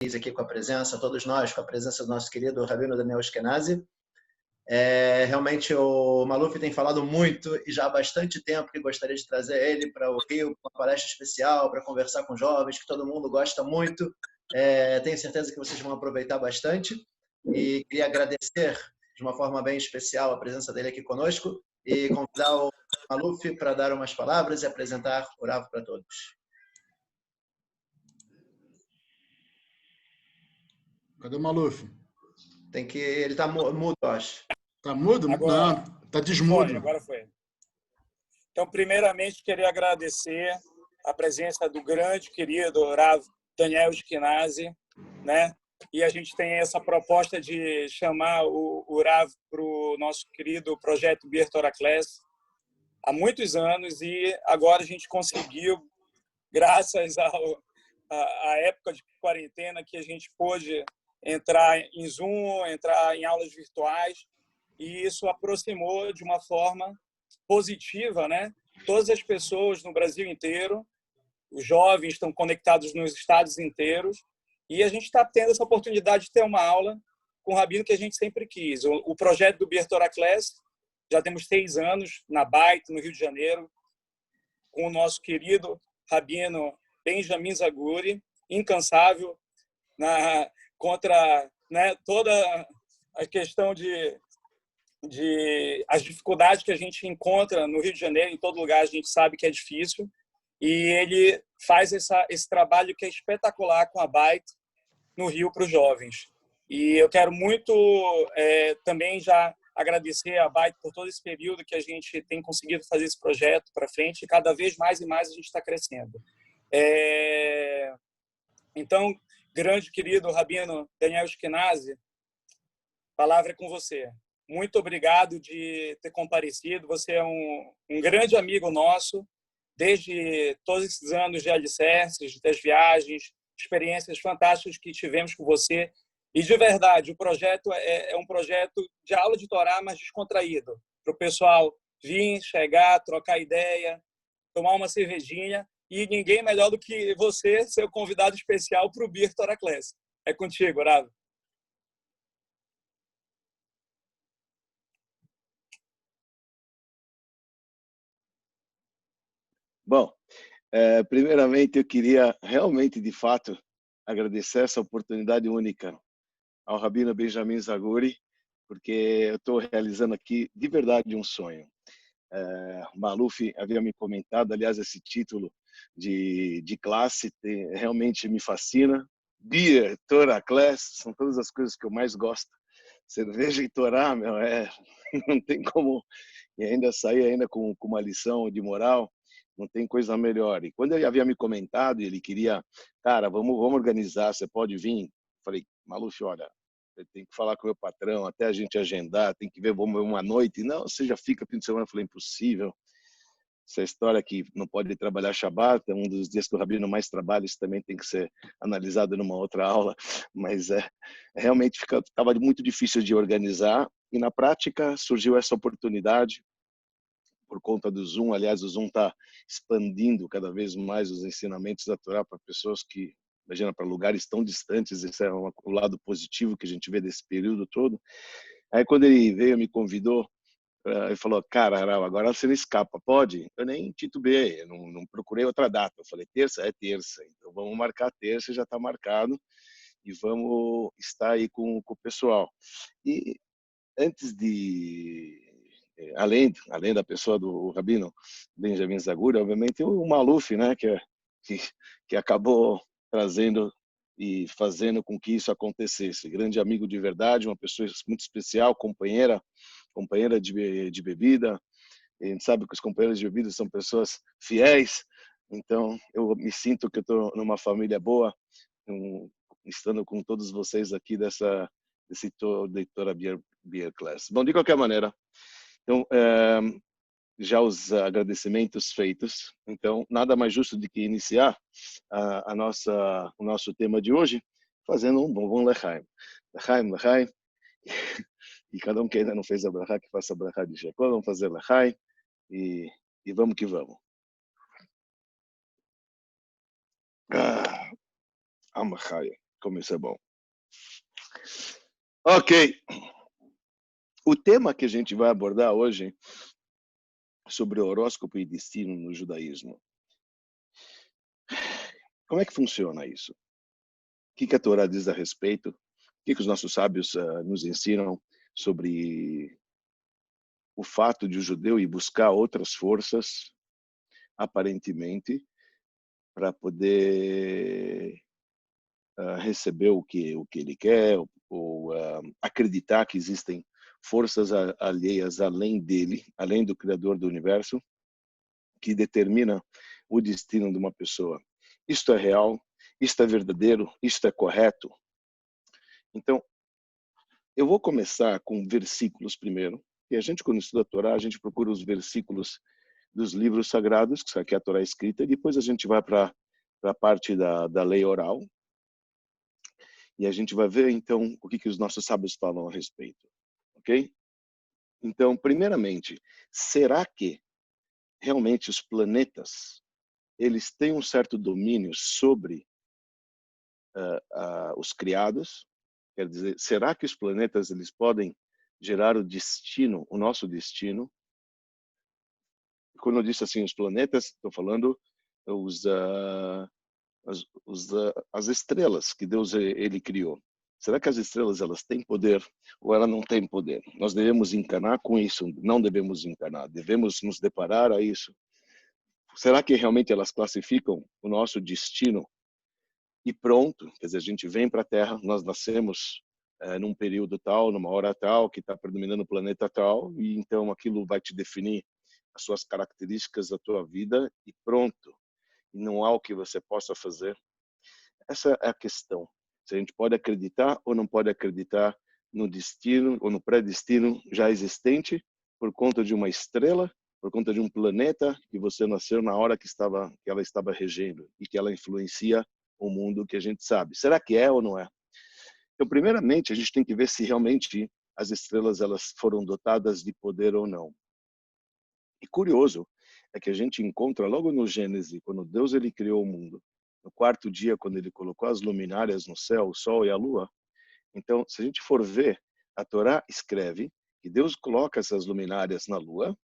aqui com a presença, todos nós, com a presença do nosso querido Rabino Daniel Ashkenazi. Realmente o Maluf tem falado muito e já há bastante tempo que gostaria de trazer ele para o Rio, uma palestra especial, para conversar com jovens, que todo mundo gosta muito. Tenho certeza que vocês vão aproveitar bastante e queria agradecer de uma forma bem especial a presença dele aqui conosco e convidar o Maluf para dar umas palavras e apresentar o Rav para todos. Cadê o Maluf? Ele está mudo, eu acho. Está mudo? Agora, não, está desmudo. Agora foi. Então, primeiramente, queria agradecer a presença do grande, querido Rav Daniel Ashkenazi, né? E a gente tem essa proposta de chamar o Rav para o nosso querido projeto Bir Torah Class há muitos anos, e agora a gente conseguiu, graças à época de quarentena, que a gente pôde entrar em Zoom, entrar em aulas virtuais, e isso aproximou de uma forma positiva, né? Todas as pessoas no Brasil inteiro, os jovens estão conectados nos estados inteiros, e a gente está tendo essa oportunidade de ter uma aula com o Rabino que a gente sempre quis. O projeto do Bir Torah Class, já temos 6 anos na Bait, no Rio de Janeiro, com o nosso querido Rabino Benjamin Zaguri, incansável contra, né, toda a questão de as dificuldades que a gente encontra no Rio de Janeiro. Em todo lugar a gente sabe que é difícil, e ele faz esse trabalho que é espetacular com a Bait no Rio para os jovens. E eu quero muito também já agradecer a Bait por todo esse período que a gente tem conseguido fazer esse projeto para frente, e cada vez mais e mais a gente está crescendo. Então, grande querido Rabino Daniel Ashkenazi, a palavra é com você. Muito obrigado de ter comparecido. Você é um grande amigo nosso, desde todos esses anos de alicerces, das viagens, experiências fantásticas que tivemos com você. E, de verdade, o projeto é um projeto de aula de Torá, mas descontraído, para o pessoal vir, chegar, trocar ideia, tomar uma cervejinha, e ninguém melhor do que você ser o convidado especial para o Bir Torah Class. É contigo, Rav. Bom, primeiramente eu queria realmente, de fato, agradecer essa oportunidade única ao Rabino Benjamin Zaguri, porque eu estou realizando aqui, de verdade, um sonho. Maluf havia me comentado, aliás, esse título de classe realmente me fascina. Beer, Torah Class, são todas as coisas que eu mais gosto. Cerveja e Torá, meu, não tem como. E ainda sair ainda com uma lição de moral, não tem coisa melhor. E quando ele havia me comentado, ele queria, cara, vamos organizar, você pode vir? Falei, Maluf, olha, eu tenho que falar com o meu patrão, até a gente agendar, tem que ver, vamos ver uma noite. Não, você já fica fim de semana. Eu falei, impossível. Essa história que não pode trabalhar Shabbat, é um dos dias que o Rabino mais trabalha, isso também tem que ser analisado numa outra aula, mas realmente estava muito difícil de organizar, e na prática surgiu essa oportunidade por conta do Zoom. Aliás, o Zoom está expandindo cada vez mais os ensinamentos da Torá para pessoas que, imagina, para lugares tão distantes. Esse é o lado positivo que a gente vê desse período todo. Aí quando ele veio, me convidou, ele falou, cara, agora você não escapa, pode? Eu nem titubeei, eu não procurei outra data. Eu falei, terça? É terça, então vamos marcar terça, já está marcado, e vamos estar aí com o pessoal. E antes além da pessoa do Rabino Benjamin Zaguri, obviamente o Maluf, né, que acabou trazendo e fazendo com que isso acontecesse. Grande amigo de verdade, uma pessoa muito especial, companheira de bebida. A gente sabe que os companheiros de bebida são pessoas fiéis, então eu me sinto que eu estou numa família boa, estando com todos vocês aqui desse Torah Beer Class. Bom, de qualquer maneira, então, já os agradecimentos feitos, então nada mais justo do que iniciar o nosso tema de hoje fazendo um bom lechaim. Lechaim. E cada um que ainda não fez a brachá, que faça a brachá de Shekol. Vamos fazer lechaim e vamos que vamos. Amachai. Como isso é bom. Ok. O tema que a gente vai abordar hoje é sobre horóscopo e destino no judaísmo. Como é que funciona isso? O que a Torá diz a respeito? O que os nossos sábios nos ensinam sobre o fato de o judeu ir buscar outras forças, aparentemente, para poder receber o que ele quer, ou acreditar que existem forças alheias além dele, além do Criador do Universo, que determina o destino de uma pessoa. Isto é real, isto é verdadeiro, isto é correto. Então, eu vou começar com versículos primeiro, e a gente, quando estuda a Torá, a gente procura os versículos dos livros sagrados, que é a Torá escrita, e depois a gente vai para a parte da lei oral, e a gente vai ver, então, o que os nossos sábios falam a respeito. Ok? Então, primeiramente, será que realmente os planetas eles têm um certo domínio sobre os criados? Quer dizer, será que os planetas eles podem gerar o destino, o nosso destino? Quando eu disse assim, os planetas, estou falando as estrelas que Deus ele criou. Será que as estrelas elas têm poder ou elas não têm poder? Nós devemos encanar com isso? Não devemos encanar. Devemos nos deparar a isso. Será que realmente elas classificam o nosso destino? E pronto, quer dizer, a gente vem para a Terra, nós nascemos num período tal, numa hora tal, que está predominando o planeta tal, e então aquilo vai te definir as suas características da tua vida e pronto. E não há o que você possa fazer. Essa é a questão. Se a gente pode acreditar ou não pode acreditar no destino ou no predestino já existente por conta de uma estrela, por conta de um planeta que você nasceu na hora que ela estava regendo e que ela influencia o mundo que a gente sabe. Será que é ou não é? Então, primeiramente, a gente tem que ver se realmente as estrelas elas foram dotadas de poder ou não. E curioso é que a gente encontra logo no Gênesis, quando Deus ele criou o mundo, no quarto dia, quando ele colocou as luminárias no céu, o sol e a lua. Então, se a gente for ver, a Torá escreve que Deus coloca essas luminárias na lua,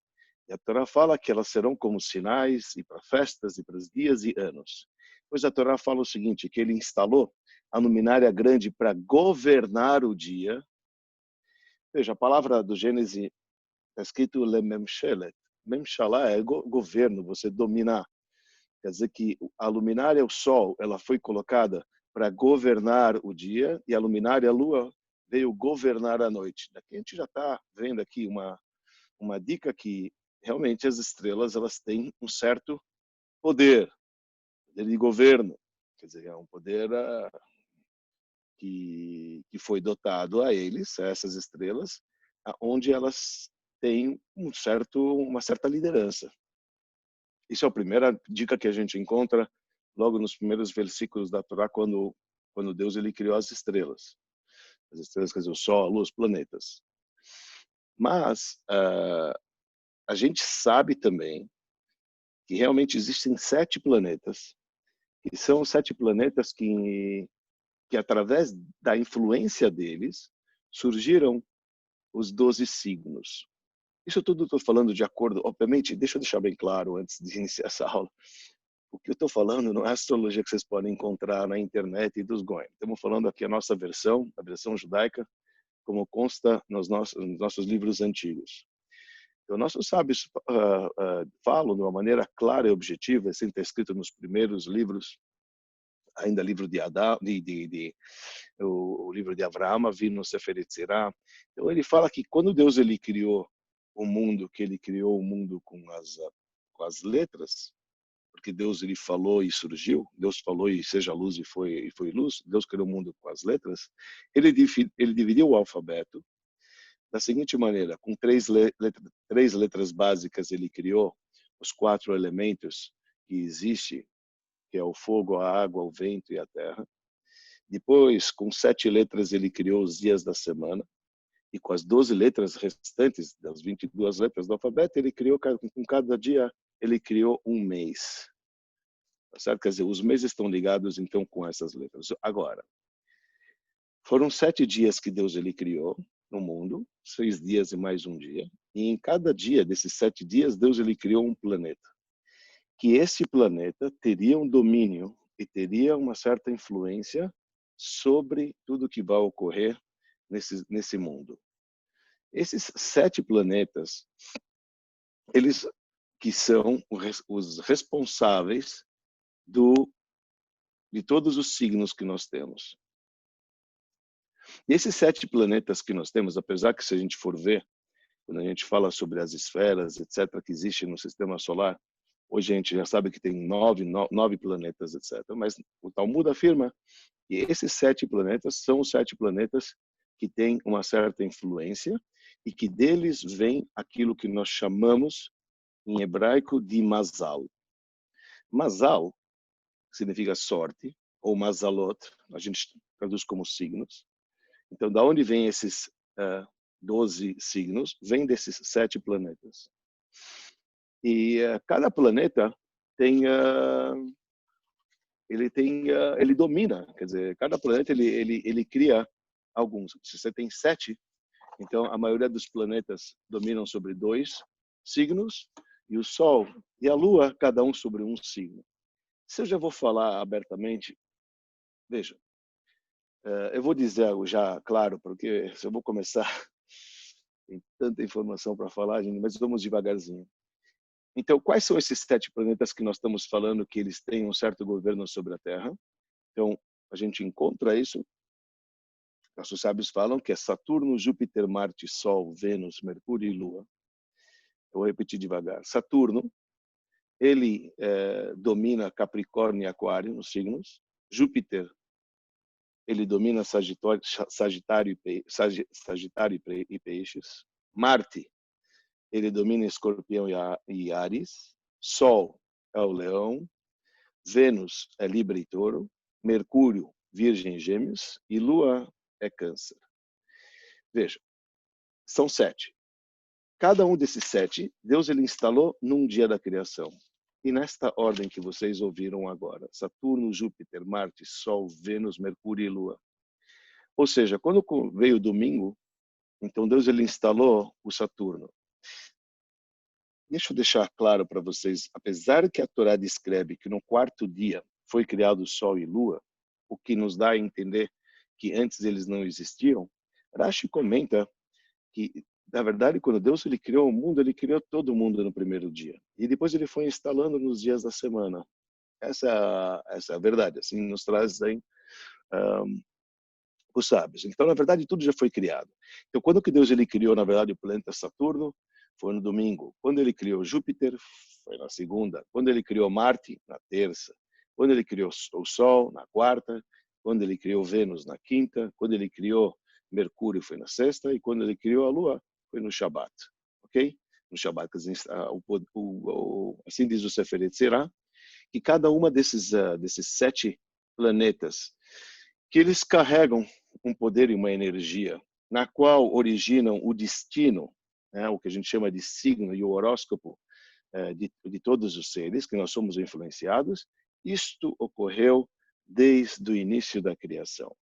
e a Torá fala que elas serão como sinais e para festas e para os dias e anos. Pois a Torá fala o seguinte, que ele instalou a luminária grande para governar o dia. Veja, a palavra do Gênesis está escrito lememshelet. Memshalá é governo, você dominar. Quer dizer que a luminária, o sol, ela foi colocada para governar o dia e a luminária, a lua, veio governar a noite. Daqui a gente já está vendo aqui uma dica que realmente as estrelas elas têm um certo poder de governo. Quer dizer, é um poder que foi dotado a eles, a essas estrelas, onde elas têm uma certa liderança. Isso é a primeira dica que a gente encontra logo nos primeiros versículos da Torá, quando Deus ele criou as estrelas. As estrelas, quer dizer, o Sol, a Lua, os planetas. Mas a gente sabe também que realmente existem 7 planetas, que são 7 planetas que através da influência deles, surgiram os 12 signos. Isso tudo estou falando de acordo, obviamente, deixa eu deixar bem claro antes de iniciar essa aula, o que eu estou falando não é a astrologia que vocês podem encontrar na internet e dos Goim. Estamos falando aqui a nossa versão, a versão judaica, como consta nos nossos livros antigos. Então, nossos sábios falam de uma maneira clara e objetiva, assim está escrito nos primeiros livros, ainda livro de Adão, o livro de Avraham, Avinu, Sefer Yetzirah. Então, ele fala que quando Deus ele criou o mundo, que ele criou o mundo com as letras, porque Deus ele falou e surgiu, Deus falou e seja luz e foi luz, Deus criou o mundo com as letras, ele dividiu o alfabeto da seguinte maneira, com três letras básicas ele criou os 4 elementos que existem, que é o fogo, a água, o vento e a terra. Depois, com 7 letras, ele criou os dias da semana. E com as 12 letras restantes, das 22 letras do alfabeto, ele criou, com cada dia, ele criou um mês. Tá certo? Quer dizer, os meses estão ligados, então, com essas letras. Agora, Foram 7 dias que Deus ele criou no mundo, 6 dias e mais um dia. E em cada dia desses 7 dias, Deus ele criou um planeta. Que esse planeta teria um domínio e teria uma certa influência sobre tudo que vai ocorrer nesse mundo. Esses 7 planetas, eles que são os responsáveis de todos os signos que nós temos. E esses 7 planetas que nós temos, apesar que se a gente for ver, quando a gente fala sobre as esferas, etc., que existem no sistema solar, hoje a gente já sabe que tem 9 planetas, etc. Mas o Talmud afirma que esses 7 planetas são os 7 planetas que têm uma certa influência e que deles vem aquilo que nós chamamos em hebraico de Mazal. Mazal significa sorte, ou Mazalot, a gente traduz como signos. Então, da onde vem esses 12 signos? Vem desses 7 planetas. E cada planeta tem, ele domina, quer dizer, cada planeta ele cria alguns. Se você tem 7, então a maioria dos planetas dominam sobre 2 signos, e o Sol e a Lua, cada um sobre um signo. Se eu já vou falar abertamente, veja, eu vou dizer algo já claro, porque se eu vou começar, tem tanta informação para falar, gente, mas vamos devagarzinho. Então, quais são esses 7 planetas que nós estamos falando que eles têm um certo governo sobre a Terra? Então, a gente encontra isso. Nossos sábios falam que é Saturno, Júpiter, Marte, Sol, Vênus, Mercúrio e Lua. Eu vou repetir devagar. Saturno, ele domina Capricórnio e Aquário nos signos. Júpiter, ele domina Sagitário e Peixes. Marte, ele domina Escorpião e Áries. Sol é o Leão. Vênus é Libra e Touro. Mercúrio, Virgem e Gêmeos. E Lua é Câncer. Veja, são 7. Cada um desses 7, Deus ele instalou num dia da criação. E nesta ordem que vocês ouviram agora, Saturno, Júpiter, Marte, Sol, Vênus, Mercúrio e Lua. Ou seja, quando veio o domingo, então Deus ele instalou o Saturno. Deixa eu deixar claro para vocês, apesar que a Torá descreve que no 4º dia foi criado o Sol e Lua, o que nos dá a entender que antes eles não existiam, Rashi comenta que, na verdade, quando Deus ele criou o mundo, ele criou todo mundo no primeiro dia. E depois ele foi instalando nos dias da semana. Essa é a verdade. Assim nos trazem os sábios. Então, na verdade, tudo já foi criado. Então, quando que Deus ele criou, na verdade, o planeta Saturno, foi no domingo. Quando ele criou Júpiter, foi na segunda. Quando ele criou Marte, na terça. Quando ele criou o Sol, na quarta. Quando ele criou Vênus, na quinta. Quando ele criou Mercúrio, foi na sexta. E quando ele criou a Lua, foi no Shabat. Ok? No Shabat, assim diz o Sefer Yetzirah, que cada uma desses 7 planetas, que eles carregam um poder e uma energia, na qual originam o destino, né, o que a gente chama de signo e o horóscopo de todos os seres, que nós somos influenciados. Isto ocorreu desde o início da criação.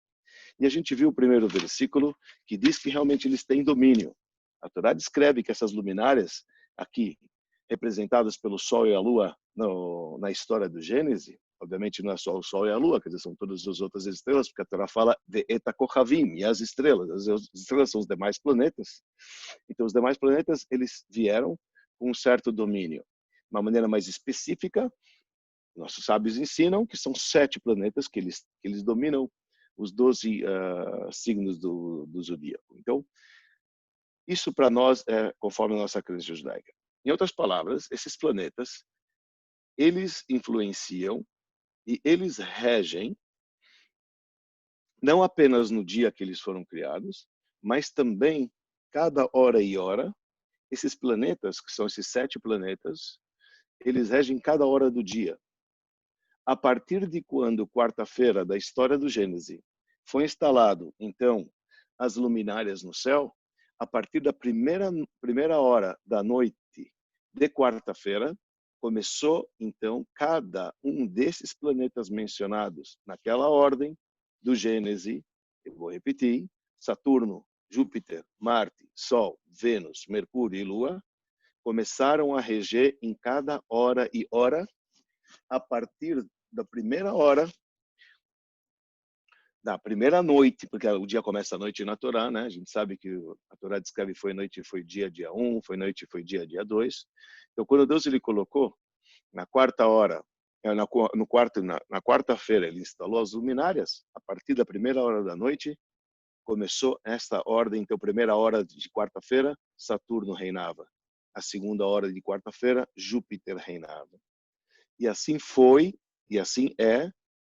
E a gente viu o primeiro versículo, que diz que realmente eles têm domínio. A Torá descreve que essas luminárias, aqui, representadas pelo Sol e a Lua na história do Gênesis, obviamente não é só o Sol e a Lua, quer dizer, são todas as outras estrelas, porque a Torá fala de Eta Kochavim, e as estrelas são os demais planetas. Então, os demais planetas, eles vieram com um certo domínio. De uma maneira mais específica, nossos sábios ensinam que são 7 planetas que eles dominam os 12 signos do zodíaco. Então, isso para nós é conforme a nossa crença judaica. Em outras palavras, esses planetas, eles influenciam e eles regem não apenas no dia que eles foram criados, mas também cada hora e hora. Esses planetas, que são esses 7 planetas, eles regem cada hora do dia. A partir de quando, quarta-feira da história do Gênesis, foi instalado, então, as luminárias no céu, a partir da primeira hora da noite de quarta-feira, começou, então, cada um desses planetas mencionados naquela ordem do Gênesis, Eu vou repetir: Saturno, Júpiter, Marte, Sol, Vênus, Mercúrio e Lua começaram a reger em cada hora e hora a partir da primeira hora da primeira noite, porque o dia começa à noite na Torá, né? A gente sabe que a Torá descreve foi noite, foi dia 1, foi noite, foi dia 2. Então, quando Deus ele colocou na quarta hora, na quarta-feira, ele instalou as luminárias, a partir da primeira hora da noite, começou esta ordem. Então, primeira hora de quarta-feira, Saturno reinava. A segunda hora de quarta-feira, Júpiter reinava. E assim foi, e assim é.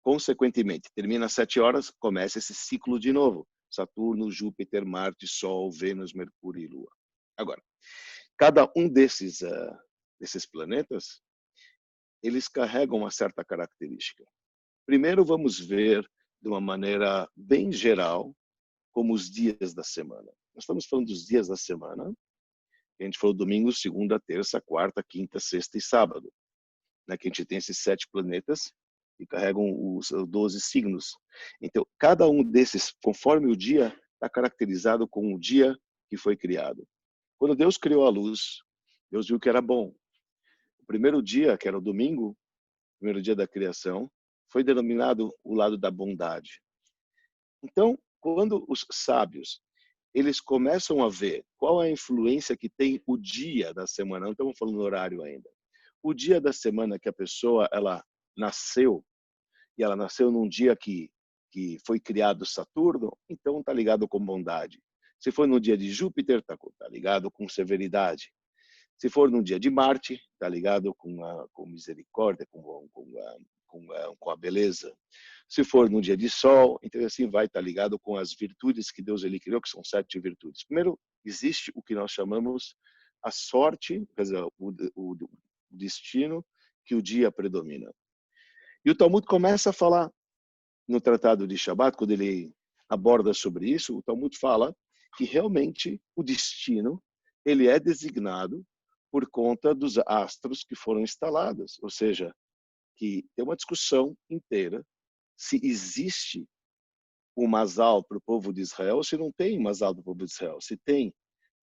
Consequentemente, termina às 7 horas, começa esse ciclo de novo. Saturno, Júpiter, Marte, Sol, Vênus, Mercúrio e Lua. Agora, cada um desses planetas, eles carregam uma certa característica. Primeiro, vamos ver de uma maneira bem geral como os dias da semana. Nós estamos falando dos dias da semana. A gente falou domingo, segunda, terça, quarta, quinta, sexta e sábado. Né, que a gente tem esses 7 planetas que carregam os 12 signos. Então, cada um desses, conforme o dia, está caracterizado com o dia que foi criado. Quando Deus criou a luz, Deus viu que era bom. O primeiro dia, que era o domingo, o primeiro dia da criação, foi denominado o lado da bondade. Então, quando os sábios eles começam a ver qual é a influência que tem o dia da semana, não estamos falando no horário ainda, o dia da semana que a pessoa ela nasceu, e ela nasceu num dia que foi criado Saturno, então está ligado com bondade. Se for no dia de Júpiter, está ligado com severidade. Se for no dia de Marte, está ligado com misericórdia, com a beleza. Se for no dia de Sol, então assim vai estar ligado com as virtudes que Deus ele criou, que são 7 virtudes. Primeiro, existe o que nós chamamos a sorte, quer dizer, o destino que o dia predomina. E o Talmud começa a falar no Tratado de Shabat, quando ele aborda sobre isso, o Talmud fala que realmente o destino ele é designado por conta dos astros que foram instalados, ou seja, que tem uma discussão inteira se existe um Mazal para o povo de Israel, ou se não tem Mazal para o povo de Israel. Se tem,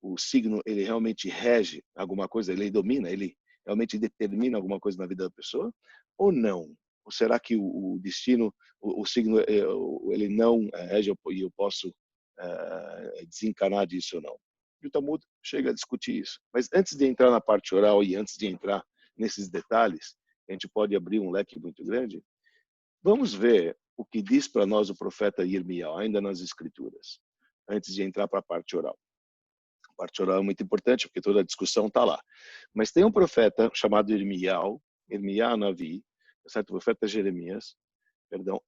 o signo ele realmente rege alguma coisa, ele domina, ele realmente determina alguma coisa na vida da pessoa, ou não? Ou será que o destino, o signo, ele não rege e eu posso desencanar disso ou não? E o Talmud chega a discutir isso. Mas antes de entrar na parte oral e antes de entrar nesses detalhes, a gente pode abrir um leque muito grande. Vamos ver o que diz para nós o profeta Irmial, ainda nas Escrituras, antes de entrar para a parte oral. A parte oral é muito importante, porque toda a discussão está lá. Mas tem um profeta chamado Irmial Navi, certo? O profeta Jeremias, perdão,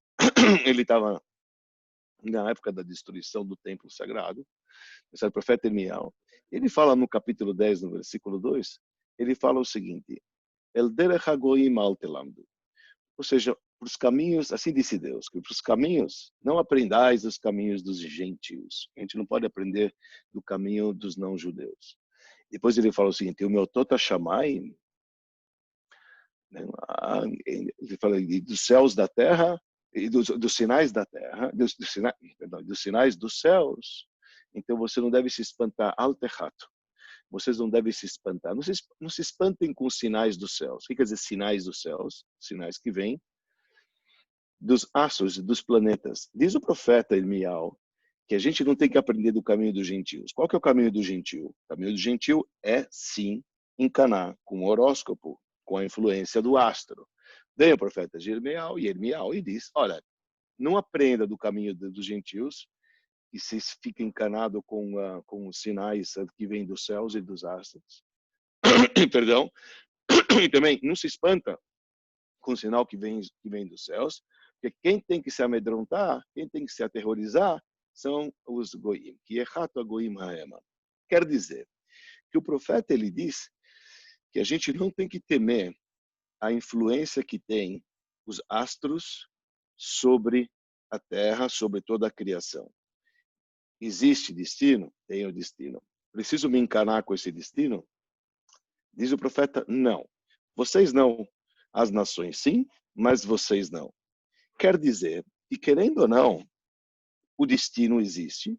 ele estava na época da destruição do templo sagrado, certo? O profeta Irmial, ele fala no capítulo 10, no versículo 2, ele fala o seguinte: El derech hagoyim al telamdu. Ou seja, para os caminhos, assim disse Deus, que para os caminhos, não aprendais os caminhos dos gentios. A gente não pode aprender do caminho dos não-judeus. Depois ele fala o seguinte: o meu tota chamai, ele fala dos céus da terra, e dos sinais da terra, dos sinais dos céus. Então você não deve se espantar, alterrato. Vocês não devem se espantar. Não se espantem com os sinais dos céus. O que quer dizer sinais dos céus? Sinais que vêm dos astros, dos planetas. Diz o profeta Irmial que a gente não tem que aprender do caminho dos gentios. Qual que é o caminho do gentio? O caminho do gentio é, sim, encanar com o horóscopo, com a influência do astro. Vem o profeta Irmial e diz, olha, não aprenda do caminho dos gentios, e se fica encanado com os sinais que vêm dos céus e dos astros. Perdão. E também não se espanta com o sinal que vem dos céus, porque quem tem que se amedrontar, quem tem que se aterrorizar, são os goim, que é rato goim haema. Quer dizer que o profeta ele diz que a gente não tem que temer a influência que tem os astros sobre a terra, sobre toda a criação. Existe destino? Tem o destino. Preciso me encanar com esse destino? Diz o profeta, não. Vocês não. As nações sim, mas vocês não. Quer dizer, e querendo ou não, o destino existe,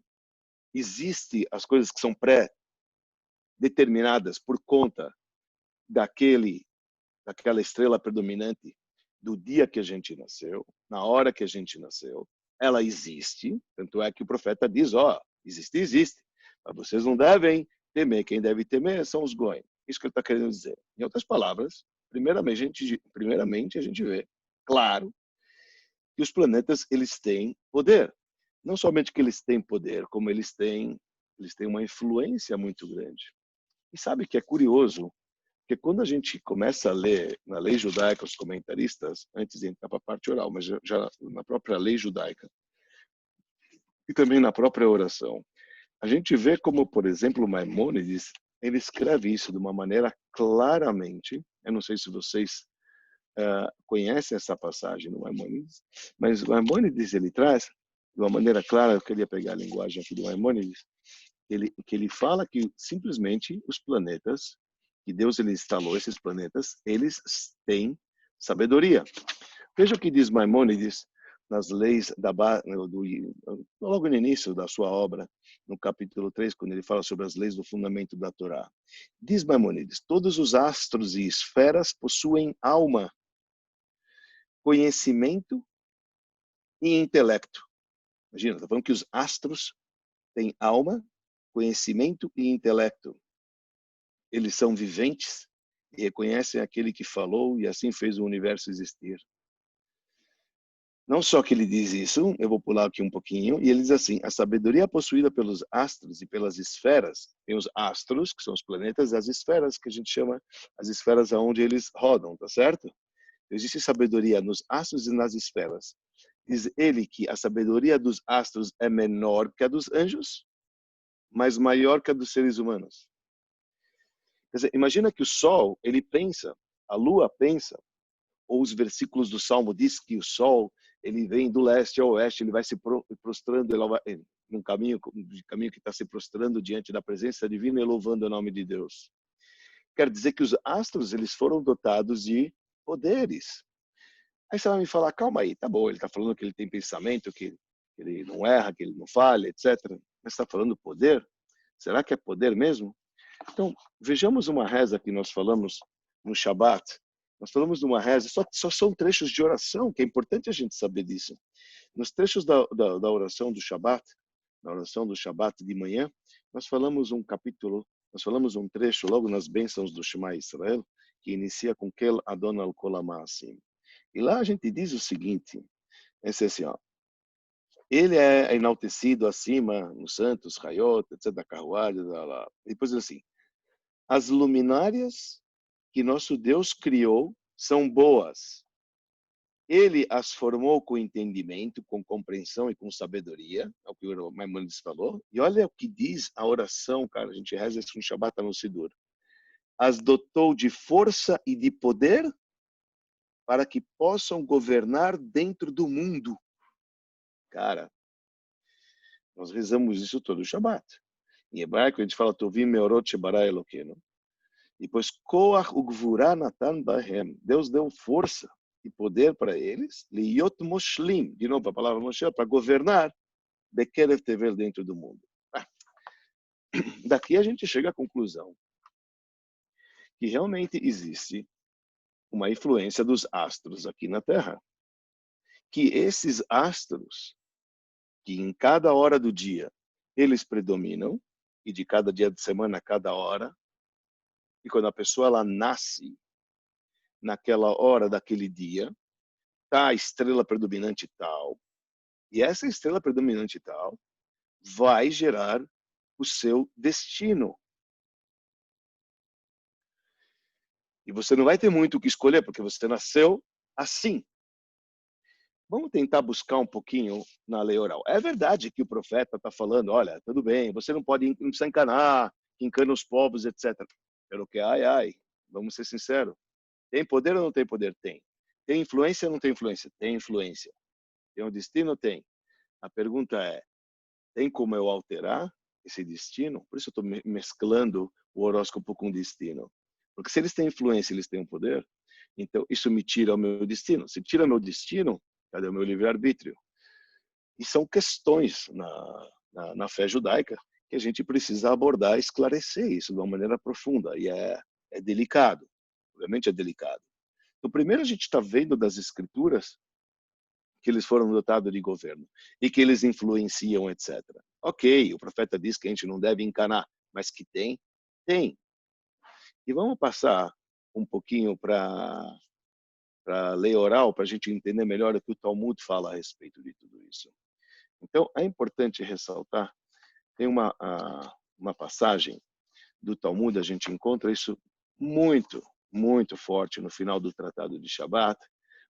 existe as coisas que são pré-determinadas por conta daquela estrela predominante do dia que a gente nasceu, na hora que a gente nasceu. Ela existe, tanto é que o profeta diz, existe, mas vocês não devem temer, quem deve temer são os goim. Isso que ele está querendo dizer. Em outras palavras, primeiramente a gente vê, claro, que os planetas eles têm poder. Não somente que eles têm poder, como eles têm uma influência muito grande. E sabe que é curioso? Porque quando a gente começa a ler na lei judaica, os comentaristas, antes de entrar para a parte oral, mas já na própria lei judaica, e também na própria oração, a gente vê como, por exemplo, Maimônides, ele escreve isso de uma maneira claramente. Eu não sei se vocês conhecem essa passagem do Maimônides, mas o Maimônides ele traz, de uma maneira clara, eu queria pegar a linguagem aqui do Maimônides, que ele fala que simplesmente os planetas, que Deus ele instalou esses planetas, eles têm sabedoria. Veja o que diz Maimônides nas leis logo no início da sua obra, no capítulo 3, quando ele fala sobre as leis do fundamento da Torá. Diz Maimônides, todos os astros e esferas possuem alma, conhecimento e intelecto. Imagina, está falando que os astros têm alma, conhecimento e intelecto. Eles são viventes e reconhecem aquele que falou e assim fez o universo existir. Não só que ele diz isso, eu vou pular aqui um pouquinho, e ele diz assim, a sabedoria possuída pelos astros e pelas esferas, tem os astros, que são os planetas, e as esferas, que a gente chama as esferas aonde eles rodam, tá certo? Existe sabedoria nos astros e nas esferas. Diz ele que a sabedoria dos astros é menor que a dos anjos, mas maior que a dos seres humanos. Quer dizer, imagina que o Sol, ele pensa, a Lua pensa, ou os versículos do Salmo diz que o Sol, ele vem do leste ao oeste, ele vai se prostrando, num caminho que está se prostrando diante da presença divina e louvando o nome de Deus. Quer dizer que os astros, eles foram dotados de poderes. Aí você vai me falar, calma aí, tá bom, ele está falando que ele tem pensamento, que ele não erra, que ele não falha, etc. Mas está falando poder? Será que é poder mesmo? Então, vejamos uma reza que nós falamos no Shabat. Nós falamos de uma reza, só são trechos de oração, que é importante a gente saber disso. Nos trechos da oração do Shabat, na oração do Shabat de manhã, nós falamos um trecho logo nas bênçãos do Shema Israel, que inicia com Kel Adon al Kol Ha'Ma'asim. E lá a gente diz o seguinte, esse assim, ele é enaltecido acima nos santos, Hayot, etc., da carruagem, depois diz assim, as luminárias que nosso Deus criou são boas. Ele as formou com entendimento, com compreensão e com sabedoria, é o que o Maimônides falou. E olha o que diz a oração, cara, a gente reza isso no Shabbat no Sidur. As dotou de força e de poder para que possam governar dentro do mundo. Cara, nós rezamos isso todo o Shabbat. Em hebraico a gente fala Tovim Meorot Shebara Elokeinu. Depois, Koach Ugvura Natan Bahem. Deus deu força e poder para eles, Liot Moshlim, de novo a palavra Moshe, para governar Bekerev Tevel dentro do mundo. Daqui a gente chega à conclusão que realmente existe uma influência dos astros aqui na Terra. Que esses astros, que em cada hora do dia eles predominam, e de cada dia de semana, cada hora, e quando a pessoa ela nasce naquela hora daquele dia, tá a estrela predominante tal, e essa estrela predominante tal vai gerar o seu destino. E você não vai ter muito o que escolher, porque você nasceu assim. Vamos tentar buscar um pouquinho na lei oral. É verdade que o profeta está falando, olha, tudo bem, você não precisa encanar, que encana os povos, etc. Pelo que, vamos ser sinceros. Tem poder ou não tem poder? Tem. Tem influência ou não tem influência? Tem influência. Tem um destino? Tem. A pergunta é, tem como eu alterar esse destino? Por isso eu estou mesclando o horóscopo com o destino. Porque se eles têm influência, eles têm um poder, então isso me tira o meu destino. Se tira meu destino, cadê o meu livre-arbítrio? E são questões na fé judaica que a gente precisa abordar e esclarecer isso de uma maneira profunda. E é delicado, obviamente é delicado. Então, primeiro a gente está vendo das escrituras que eles foram dotados de governo e que eles influenciam, etc. Ok, o profeta diz que a gente não deve encanar, mas que tem. E vamos passar um pouquinho para lei oral, para a gente entender melhor o que o Talmud fala a respeito de tudo isso. Então, é importante ressaltar, tem uma passagem do Talmud, a gente encontra isso muito, muito forte no final do Tratado de Shabat,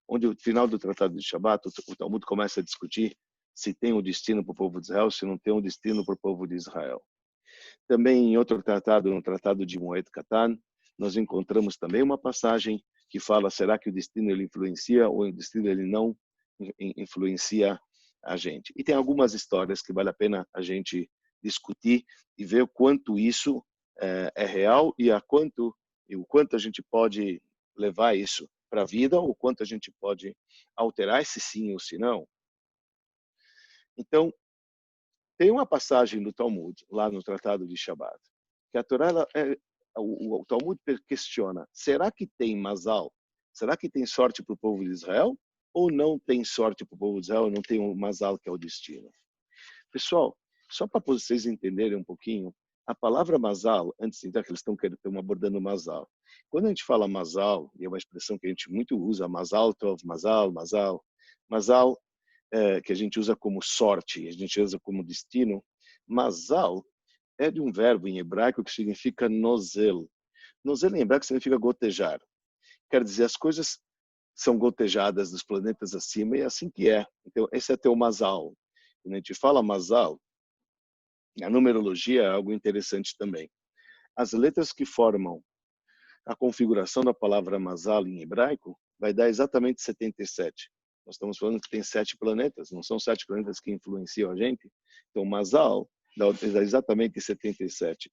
onde no final do Tratado de Shabat, o Talmud começa a discutir se tem um destino para o povo de Israel, se não tem um destino para o povo de Israel. Também em outro tratado, no Tratado de Moed Katan, nós encontramos também uma passagem que fala, será que o destino ele influencia ou o destino ele não influencia a gente? E tem algumas histórias que vale a pena a gente discutir e ver o quanto isso é real e o quanto a gente pode levar isso para a vida, ou o quanto a gente pode alterar esse sim ou se não. Então, tem uma passagem do Talmud, lá no Tratado de Shabat, que a Torá, o Talmud questiona, será que tem mazal? Será que tem sorte para o povo de Israel? Ou não tem sorte para o povo de Israel, não tem um mazal que é o destino? Pessoal, só para vocês entenderem um pouquinho, a palavra mazal, antes de entrar, que eles estão abordando mazal. Quando a gente fala mazal, e é uma expressão que a gente muito usa, mazal tov, mazal, que a gente usa como sorte, a gente usa como destino, mazal é de um verbo em hebraico que significa nozel. Nozel em hebraico significa gotejar. Quer dizer, as coisas são gotejadas dos planetas acima e é assim que é. Então, esse é teu mazal. Quando a gente fala mazal, a numerologia é algo interessante também. As letras que formam a configuração da palavra mazal em hebraico vai dar exatamente 77. Nós estamos falando que tem 7 planetas, não são 7 planetas que influenciam a gente. Então, mazal dá exatamente 77.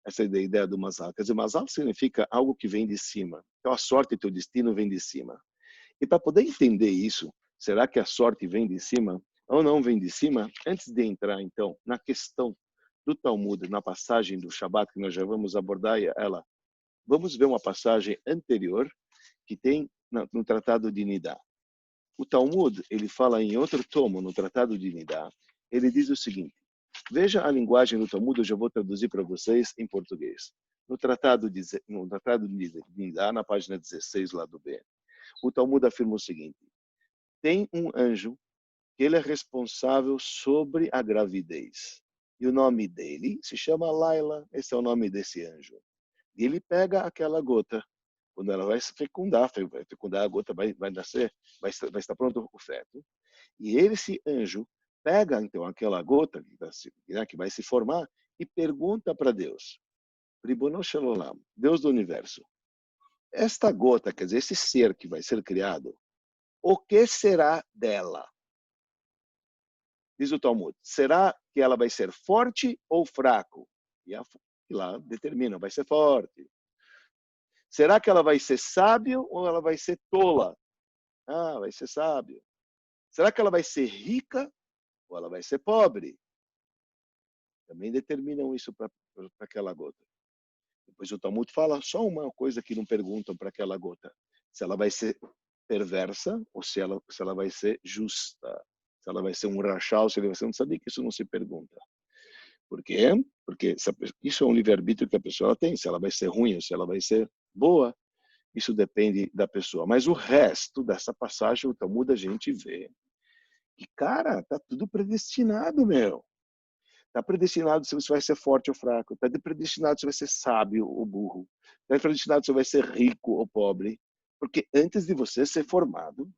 Essa é a ideia do mazal. Quer dizer, mazal significa algo que vem de cima. Então, a sorte e teu destino vem de cima. E para poder entender isso, será que a sorte vem de cima ou não vem de cima? Antes de entrar, então, na questão do Talmud, na passagem do Shabat, que nós já vamos abordar ela, vamos ver uma passagem anterior que tem no Tratado de Nidá. O Talmud, ele fala em outro tomo, no Tratado de Nidá, ele diz o seguinte, veja a linguagem do Talmud, eu já vou traduzir para vocês em português. No Tratado de Nidá, na página 16 lá do B, o Talmud afirma o seguinte, tem um anjo que ele é responsável sobre a gravidez. E o nome dele se chama Laila, esse é o nome desse anjo. E ele pega aquela gota, quando ela vai se fecundar a gota vai nascer, vai estar pronto o feto. E esse anjo pega, então, aquela gota que vai se formar e pergunta para Deus, Ribono Shel Olam, Deus do universo, esta gota, quer dizer, esse ser que vai ser criado, o que será dela? Diz o Talmud, será que ela vai ser forte ou fraco? E lá determina, vai ser forte. Será que ela vai ser sábio ou ela vai ser tola? Ah, vai ser sábio. Será que ela vai ser rica ou ela vai ser pobre? Também determinam isso para aquela gota. Depois o Talmud fala só uma coisa que não perguntam para aquela gota. Se ela vai ser perversa ou se ela vai ser justa. Se ela vai ser um rachal, se ela vai ser um tzadik, isso não se pergunta. Por quê? Porque isso é um livre-arbítrio que a pessoa tem. Se ela vai ser ruim ou se ela vai ser boa, isso depende da pessoa. Mas o resto dessa passagem, o Talmud, a gente vê que, cara, tá tudo predestinado, meu. Está predestinado se você vai ser forte ou fraco. Está predestinado se você vai ser sábio ou burro. Está predestinado se você vai ser rico ou pobre. Porque antes de você ser formado,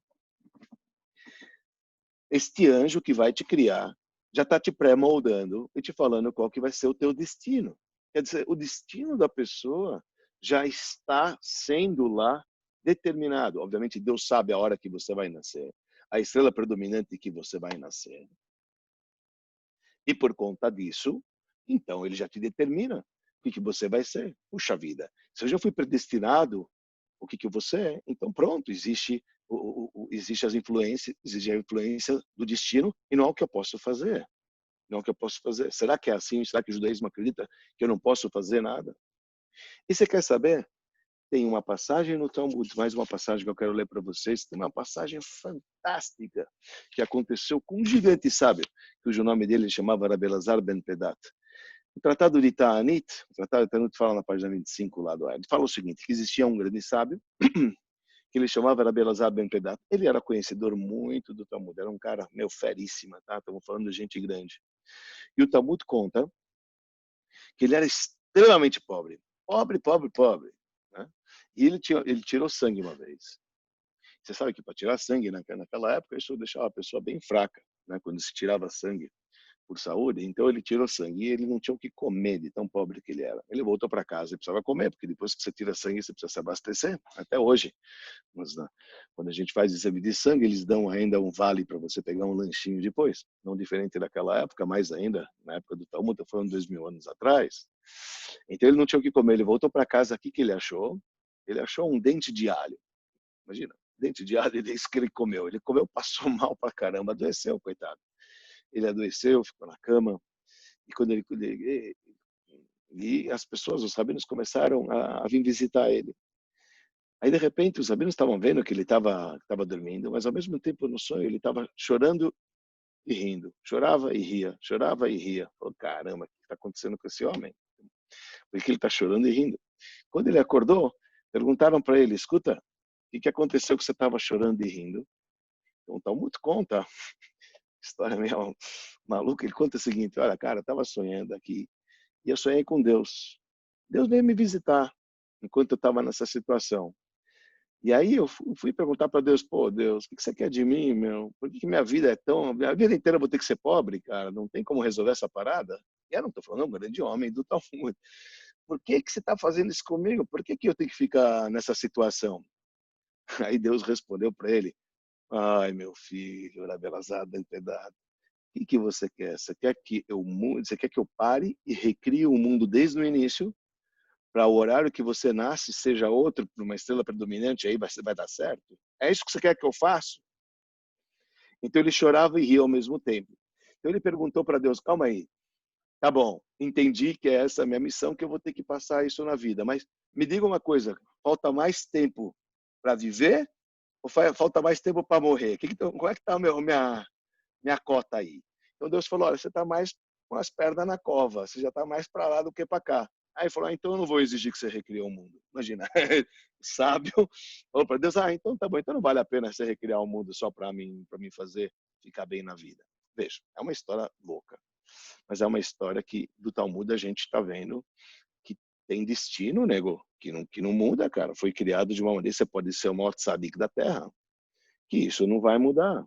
este anjo que vai te criar já está te pré-moldando e te falando qual que vai ser o teu destino. Quer dizer, o destino da pessoa já está sendo lá determinado. Obviamente, Deus sabe a hora que você vai nascer, a estrela predominante que você vai nascer. E por conta disso, então ele já te determina o que você vai ser. Puxa vida, se eu já fui predestinado o que você é, então pronto, existe existe a influência do destino e não é o que eu posso fazer. Não é o que eu posso fazer. Será que é assim? Será que o judaísmo acredita que eu não posso fazer nada? E você quer saber? Tem uma passagem no Talmud, mais uma passagem que eu quero ler para vocês. Tem uma passagem fantástica que aconteceu com um gigante sábio, cujo nome dele chamava Rabbi Elazar ben Pedat. O Tratado de Ta'anit, o Tratado de Ta'anit fala na página 25 lá do Ele fala o seguinte, que existia um grande sábio, que ele chamava Rabbi Elazar ben Pedat. Ele era conhecedor muito do Talmud, era um cara, feríssima, tá? Estamos falando de gente grande. E o Talmud conta que ele era extremamente pobre. Pobre. Né? E ele tirou sangue uma vez. Você sabe que para tirar sangue naquela época, isso deixava a pessoa bem fraca, né? Quando se tirava sangue por saúde. Então ele tirou sangue e ele não tinha o que comer de tão pobre que ele era. Ele voltou para casa e precisava comer, porque depois que você tira sangue, você precisa se abastecer. Até hoje. Mas, quando a gente faz exame de sangue, eles dão ainda um vale para você pegar um lanchinho depois. Não diferente daquela época, mais ainda, na época do Talmud, estou falando 2000 anos atrás. Então ele não tinha o que comer, ele voltou para casa, o que ele achou? Ele achou um dente de alho. Imagina, dente de alho, é isso que ele comeu. Ele comeu, passou mal pra caramba, adoeceu, coitado. Ele adoeceu, ficou na cama, e quando e as pessoas, os rabinos, começaram a vir visitar ele. Aí, de repente, os rabinos estavam vendo que ele estava dormindo, mas, ao mesmo tempo, no sonho, ele estava chorando e rindo. Chorava e ria, chorava e ria. Falou, caramba, o que está acontecendo com esse homem? Porque ele está chorando e rindo. Quando ele acordou, perguntaram para ele, escuta, o que aconteceu que você estava chorando e rindo? Então, o Talmud conta, história meio maluca, ele conta o seguinte, olha, cara, eu estava sonhando aqui, e eu sonhei com Deus. Deus veio me visitar, enquanto eu estava nessa situação. E aí eu fui perguntar para Deus, pô, Deus, o que você quer de mim, meu? Por que minha vida é tão... Minha vida inteira eu vou ter que ser pobre, cara? Não tem como resolver essa parada? E eu não estou falando, um grande homem do Talmud. Por que você está fazendo isso comigo? Por que eu tenho que ficar nessa situação? Aí Deus respondeu para ele, ai, meu filho, Rabbi Elazar ben Pedat, o que você quer? Você quer que eu pare e recrie o mundo desde o início, para o horário que você nasce seja outro, para uma estrela predominante, aí vai dar certo? É isso que você quer que eu faça? Então ele chorava e ria ao mesmo tempo. Então ele perguntou para Deus, calma aí, tá bom, entendi que é essa a minha missão, que eu vou ter que passar isso na vida, mas me diga uma coisa, falta mais tempo para viver ou falta mais tempo para morrer? Como é que está a minha cota aí? Então Deus falou, olha, você está mais com as pernas na cova, você já está mais para lá do que para cá. Aí ele falou, então eu não vou exigir que você recrie o mundo. Imagina, sábio, falou para Deus, então tá bom, então não vale a pena você recriar o mundo só para mim fazer ficar bem na vida. Veja, é uma história louca, mas é uma história que do Talmud a gente está vendo que tem destino, nego, que não muda, cara. Foi criado de uma maneira, você pode ser o maior tzadik da Terra, que isso não vai mudar.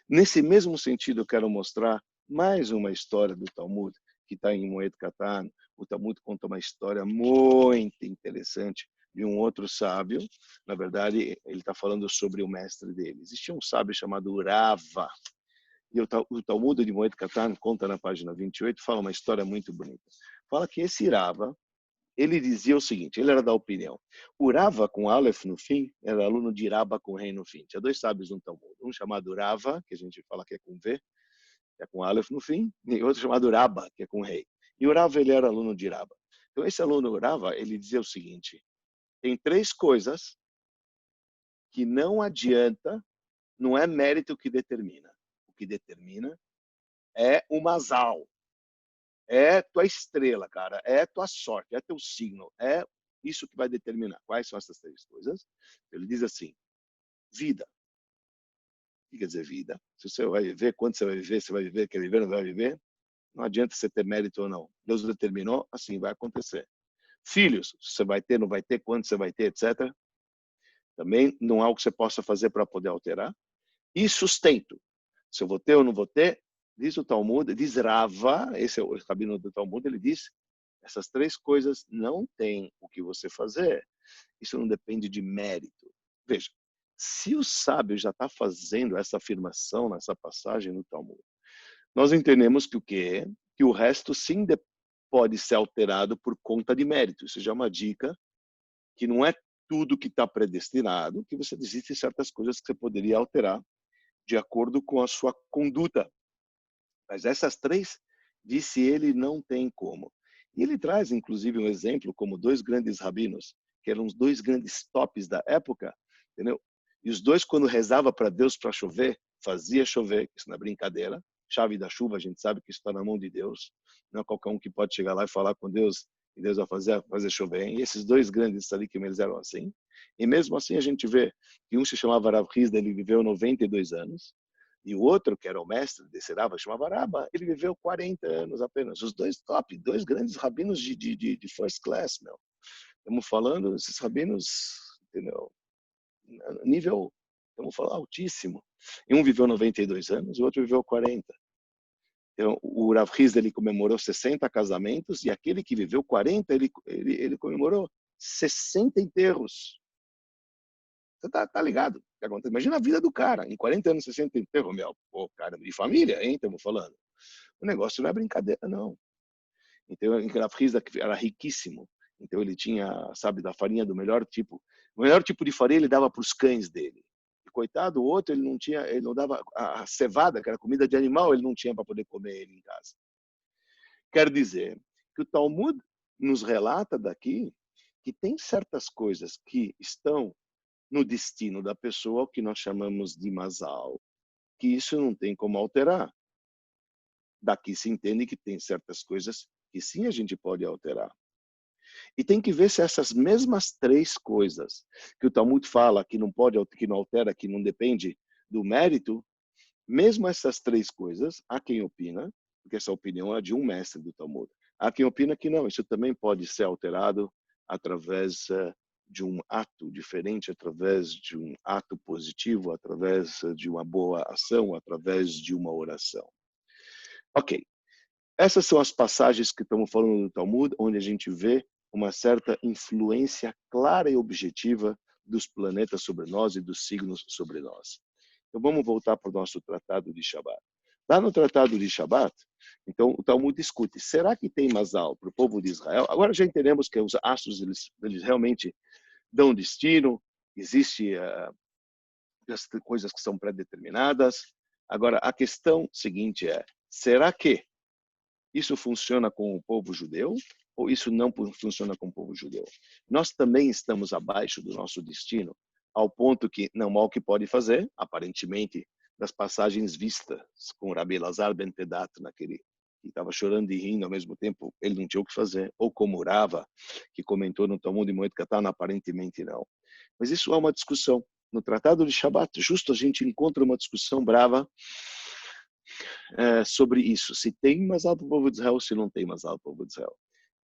Nesse mesmo sentido, eu quero mostrar mais uma história do Talmud, que está em Moed Katan. O Talmud conta uma história muito interessante de um outro sábio. Na verdade, ele está falando sobre o mestre dele. Existia um sábio chamado Rava. E o Talmud de Moed Katan conta na página 28, fala uma história muito bonita. Fala que esse Rava, ele dizia o seguinte, ele era da opinião, o Rava com Aleph no fim, era aluno de Rabba com Rei no fim. Tinha dois sábios no Talmud, um chamado Rava, que a gente fala que é com V, que é com Aleph no fim, e outro chamado Rabba, que é com Rei. E o Rava, ele era aluno de Rabba. Então esse aluno Rava, ele dizia o seguinte, tem três coisas que não adianta, não é mérito que determina. O que determina é o mazal. É tua estrela, cara. É tua sorte, é teu signo. É isso que vai determinar. Quais são essas três coisas? Ele diz assim, vida. O que quer dizer vida? Se você vai viver, quando você vai viver, quer viver, não vai viver, não adianta você ter mérito ou não. Deus determinou, assim vai acontecer. Filhos, você vai ter, não vai ter, quando você vai ter, etc. Também não há o que você possa fazer para poder alterar. E sustento. Se eu vou ter ou não vou ter, diz o Talmud, diz Rava, esse é o rabino do Talmud, ele diz, essas três coisas não tem o que você fazer. Isso não depende de mérito. Veja, se o sábio já está fazendo essa afirmação nessa passagem no Talmud, nós entendemos que o quê? Que o resto sim pode ser alterado por conta de mérito. Isso já é uma dica que não é tudo que está predestinado, que você existem certas coisas que você poderia alterar de acordo com a sua conduta. Mas essas três, disse ele, não tem como. E ele traz, inclusive, um exemplo como dois grandes rabinos, que eram os dois grandes tops da época, entendeu? E os dois, quando rezava para Deus para chover, fazia chover, isso não é brincadeira. Chave da chuva, a gente sabe que isso está na mão de Deus. Não é qualquer um que pode chegar lá e falar com Deus, e Deus vai fazer chover. E esses dois grandes tzadikim, eles eram assim. E mesmo assim a gente vê que um se chamava Rav Hizda, ele viveu 92 anos, e o outro, que era o mestre desse Rava, chamava Raba, ele viveu 40 anos apenas. Os dois top, dois grandes rabinos de first class, meu. Estamos falando, esses rabinos, entendeu? Nível, estamos falando, altíssimo. E um viveu 92 anos, o outro viveu 40. Então, o Rav Hizda, ele comemorou 60 casamentos, e aquele que viveu 40, ele comemorou 60 enterros. Você tá ligado? Imagina a vida do cara. Em 40 anos, 60 enterros, meu. Pô, cara, de família, hein? Estamos falando. O negócio não é brincadeira, não. Então, o Rav Hizda era riquíssimo. Então, ele tinha, sabe, da farinha do melhor tipo. O melhor tipo de farinha ele dava para os cães dele. E, coitado, o outro, ele não dava a cevada, que era comida de animal, ele não tinha para poder comer ele em casa. Quer dizer que o Talmud nos relata daqui que tem certas coisas que estão no destino da pessoa, o que nós chamamos de mazal, que isso não tem como alterar. Daqui se entende que tem certas coisas que sim a gente pode alterar. E tem que ver se essas mesmas três coisas que o Talmud fala que não pode, que não altera, que não depende do mérito, mesmo essas três coisas, há quem opina, porque essa opinião é de um mestre do Talmud, há quem opina que não, isso também pode ser alterado através de um ato diferente, através de um ato positivo, através de uma boa ação, através de uma oração. Ok. Essas são as passagens que estamos falando do Talmud, onde a gente vê uma certa influência clara e objetiva dos planetas sobre nós e dos signos sobre nós. Então vamos voltar para o nosso tratado de Shabat. Lá no tratado de Shabat, então o Talmud discute, será que tem mazal para o povo de Israel? Agora já entendemos que os astros eles realmente dão destino, existe coisas que são pré-determinadas. Agora a questão seguinte é, será que isso funciona com o povo judeu ou isso não funciona com o povo judeu? Nós também estamos abaixo do nosso destino, ao ponto que não há o que pode fazer, aparentemente, das passagens vistas com Rabi Elazar ben Pedat, naquele que estava chorando e rindo ao mesmo tempo, ele não tinha o que fazer, ou como Rava, que comentou no Talmud de Moed Katan, aparentemente não. Mas isso é uma discussão. No Tratado de Shabat, justo a gente encontra uma discussão brava sobre isso, se tem mazal para o povo de Israel, se não tem mazal para o povo de Israel.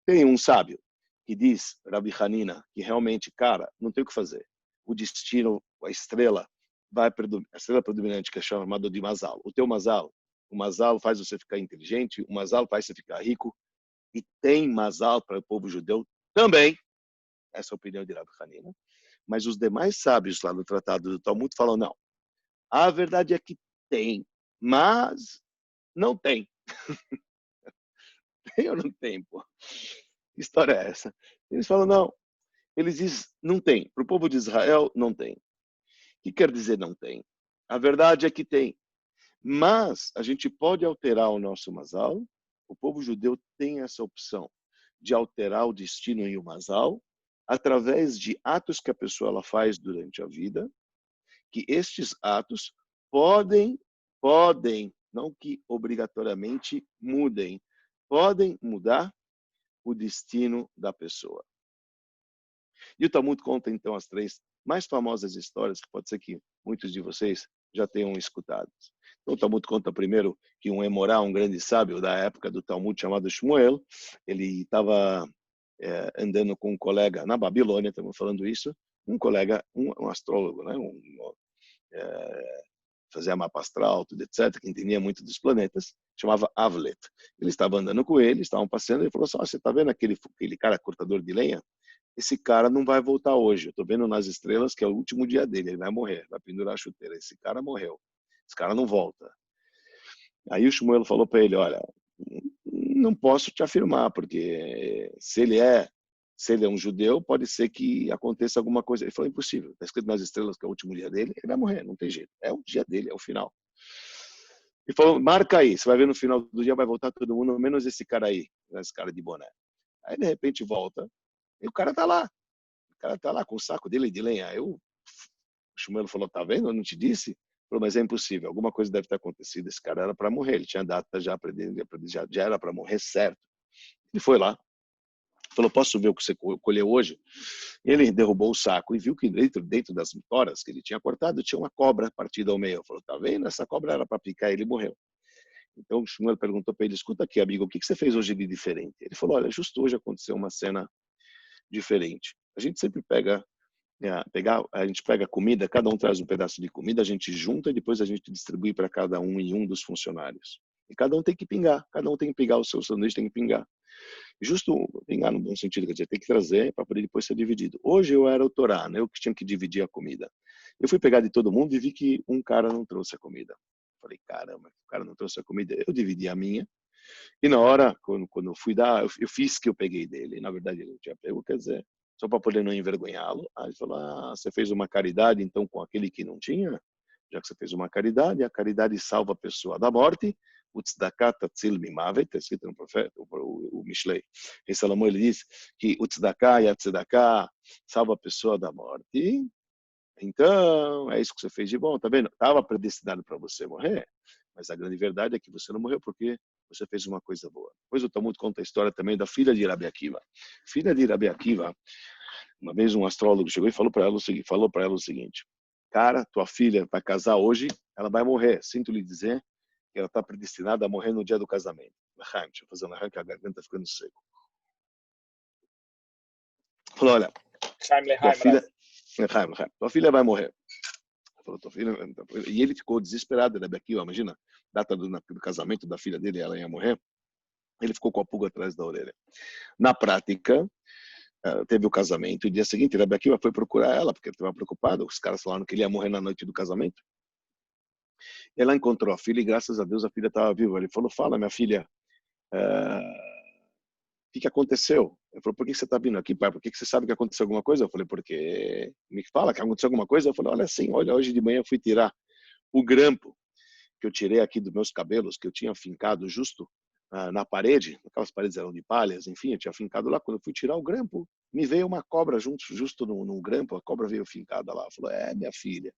Tem um sábio que diz, Rabi Hanina, que realmente, cara, não tem o que fazer. O destino, a estrela, a estrela predominante, que é chamada de mazal. O teu mazal, o mazal faz você ficar inteligente, o mazal faz você ficar rico, e tem mazal para o povo judeu também. Essa é a opinião de Rabi Hanina. Mas os demais sábios lá no Tratado do Talmud falam, não. A verdade é que tem, mas não tem. Tem ou não tem, pô? Que história é essa? Eles falam, não. Eles dizem, não tem. Para o povo de Israel, não tem. O que quer dizer não tem? A verdade é que tem. Mas a gente pode alterar o nosso mazal. O povo judeu tem essa opção de alterar o destino em um mazal através de atos que a pessoa ela faz durante a vida, que estes atos podem, não que obrigatoriamente mudem, podem mudar o destino da pessoa. E o Talmud conta, então, as três mais famosas histórias, que pode ser que muitos de vocês já tenham escutado. Então, o Talmud conta primeiro que um Emorá, um grande sábio da época do Talmud, chamado Shmuel, ele estava andando com um colega na Babilônia, estamos falando isso, um colega, um astrólogo, né? Fazia mapa astral, tudo, etc., que entendia muito dos planetas, chamava Avlet. Ele estava andando com ele, estavam passeando, ele falou assim, você está vendo aquele cara cortador de lenha? Esse cara não vai voltar hoje, eu estou vendo nas estrelas que é o último dia dele, ele vai morrer, vai pendurar a chuteira, esse cara morreu, esse cara não volta. Aí o Shmuel falou para ele, olha, não posso te afirmar, porque se ele é se ele é um judeu, pode ser que aconteça alguma coisa. Ele falou, impossível. Está escrito nas estrelas que é o último dia dele, ele vai morrer, não tem jeito. É o dia dele, é o final. Ele falou, marca aí, você vai ver no final do dia, vai voltar todo mundo, menos esse cara aí, esse cara de boné. Aí, de repente, volta, e o cara tá lá. O cara tá lá com o saco dele de lenha. O Shmuel falou, tá vendo? Eu não te disse? Ele falou, mas é impossível, alguma coisa deve ter acontecido. Esse cara era para morrer, ele tinha data já, já era para morrer certo. Ele foi lá, falou, posso ver o que você colheu hoje? Ele derrubou o saco e viu que dentro das toras que ele tinha cortado tinha uma cobra partida ao meio. Falou, tá vendo? Essa cobra era para picar e ele morreu. Então o Shmuel perguntou para ele, escuta aqui, amigo, o que você fez hoje de diferente? Ele falou, olha, justo hoje aconteceu uma cena diferente. A gente sempre a gente pega comida, cada um traz um pedaço de comida, a gente junta e depois a gente distribui para cada um e um dos funcionários. E cada um tem que pingar, cada um tem que pingar o seu sanduíche, tem que pingar. Justo pingar no bom sentido, quer dizer, tem que trazer para poder depois ser dividido. Hoje eu era o Torá, né? Eu que tinha que dividir a comida. Eu fui pegar de todo mundo e vi que um cara não trouxe a comida. Falei, caramba, o cara não trouxe a comida. Eu dividi a minha. E na hora, quando eu fui dar, eu fiz que eu peguei dele. Na verdade, ele não tinha pego, quer dizer, só para poder não envergonhá-lo. Aí ele falou, você fez uma caridade, então, com aquele que não tinha? Já que você fez uma caridade, a caridade salva a pessoa da morte. O tzedakah tatzil mimavet, está escrito no profeta, o Mishlei. Em Salomão ele diz que o tzedakah e a tzedakah salva a pessoa da morte. Então, é isso que você fez de bom, tá vendo? Estava predestinado para você morrer, mas a grande verdade é que você não morreu porque você fez uma coisa boa. Depois o Talmud conta a história também da filha de Rabi Akiva. Filha de Rabi Akiva, uma vez um astrólogo chegou e falou para ela o seguinte, cara, tua filha vai casar hoje, ela vai morrer. Sinto lhe dizer que ela está predestinada a morrer no dia do casamento. Deixa eu fazer um arranque, a garganta ficando seco. Falou, olha, tua filha vai morrer. Falou, tua filha... E ele ficou desesperado, né? Aqui, imagina, data do casamento da filha dele, ela ia morrer. Ele ficou com a pulga atrás da orelha. Na prática, teve o casamento, e no dia seguinte, Rabi Akiva foi procurar ela, porque ele estava preocupado, os caras falaram que ele ia morrer na noite do casamento. Ela encontrou a filha e, graças a Deus, a filha estava viva. Ele falou, fala, minha filha, o que aconteceu? Ele falou, por que você está vindo aqui, pai? Por que você sabe que aconteceu alguma coisa? Eu falei, porque me fala que aconteceu alguma coisa. Eu falei, olha sim, olha, hoje de manhã eu fui tirar o grampo que eu tirei aqui dos meus cabelos, que eu tinha fincado justo na parede, aquelas paredes eram de palhas, enfim, eu tinha fincado lá. Quando eu fui tirar o grampo, me veio uma cobra justo no grampo, a cobra veio fincada lá. Falou, minha filha,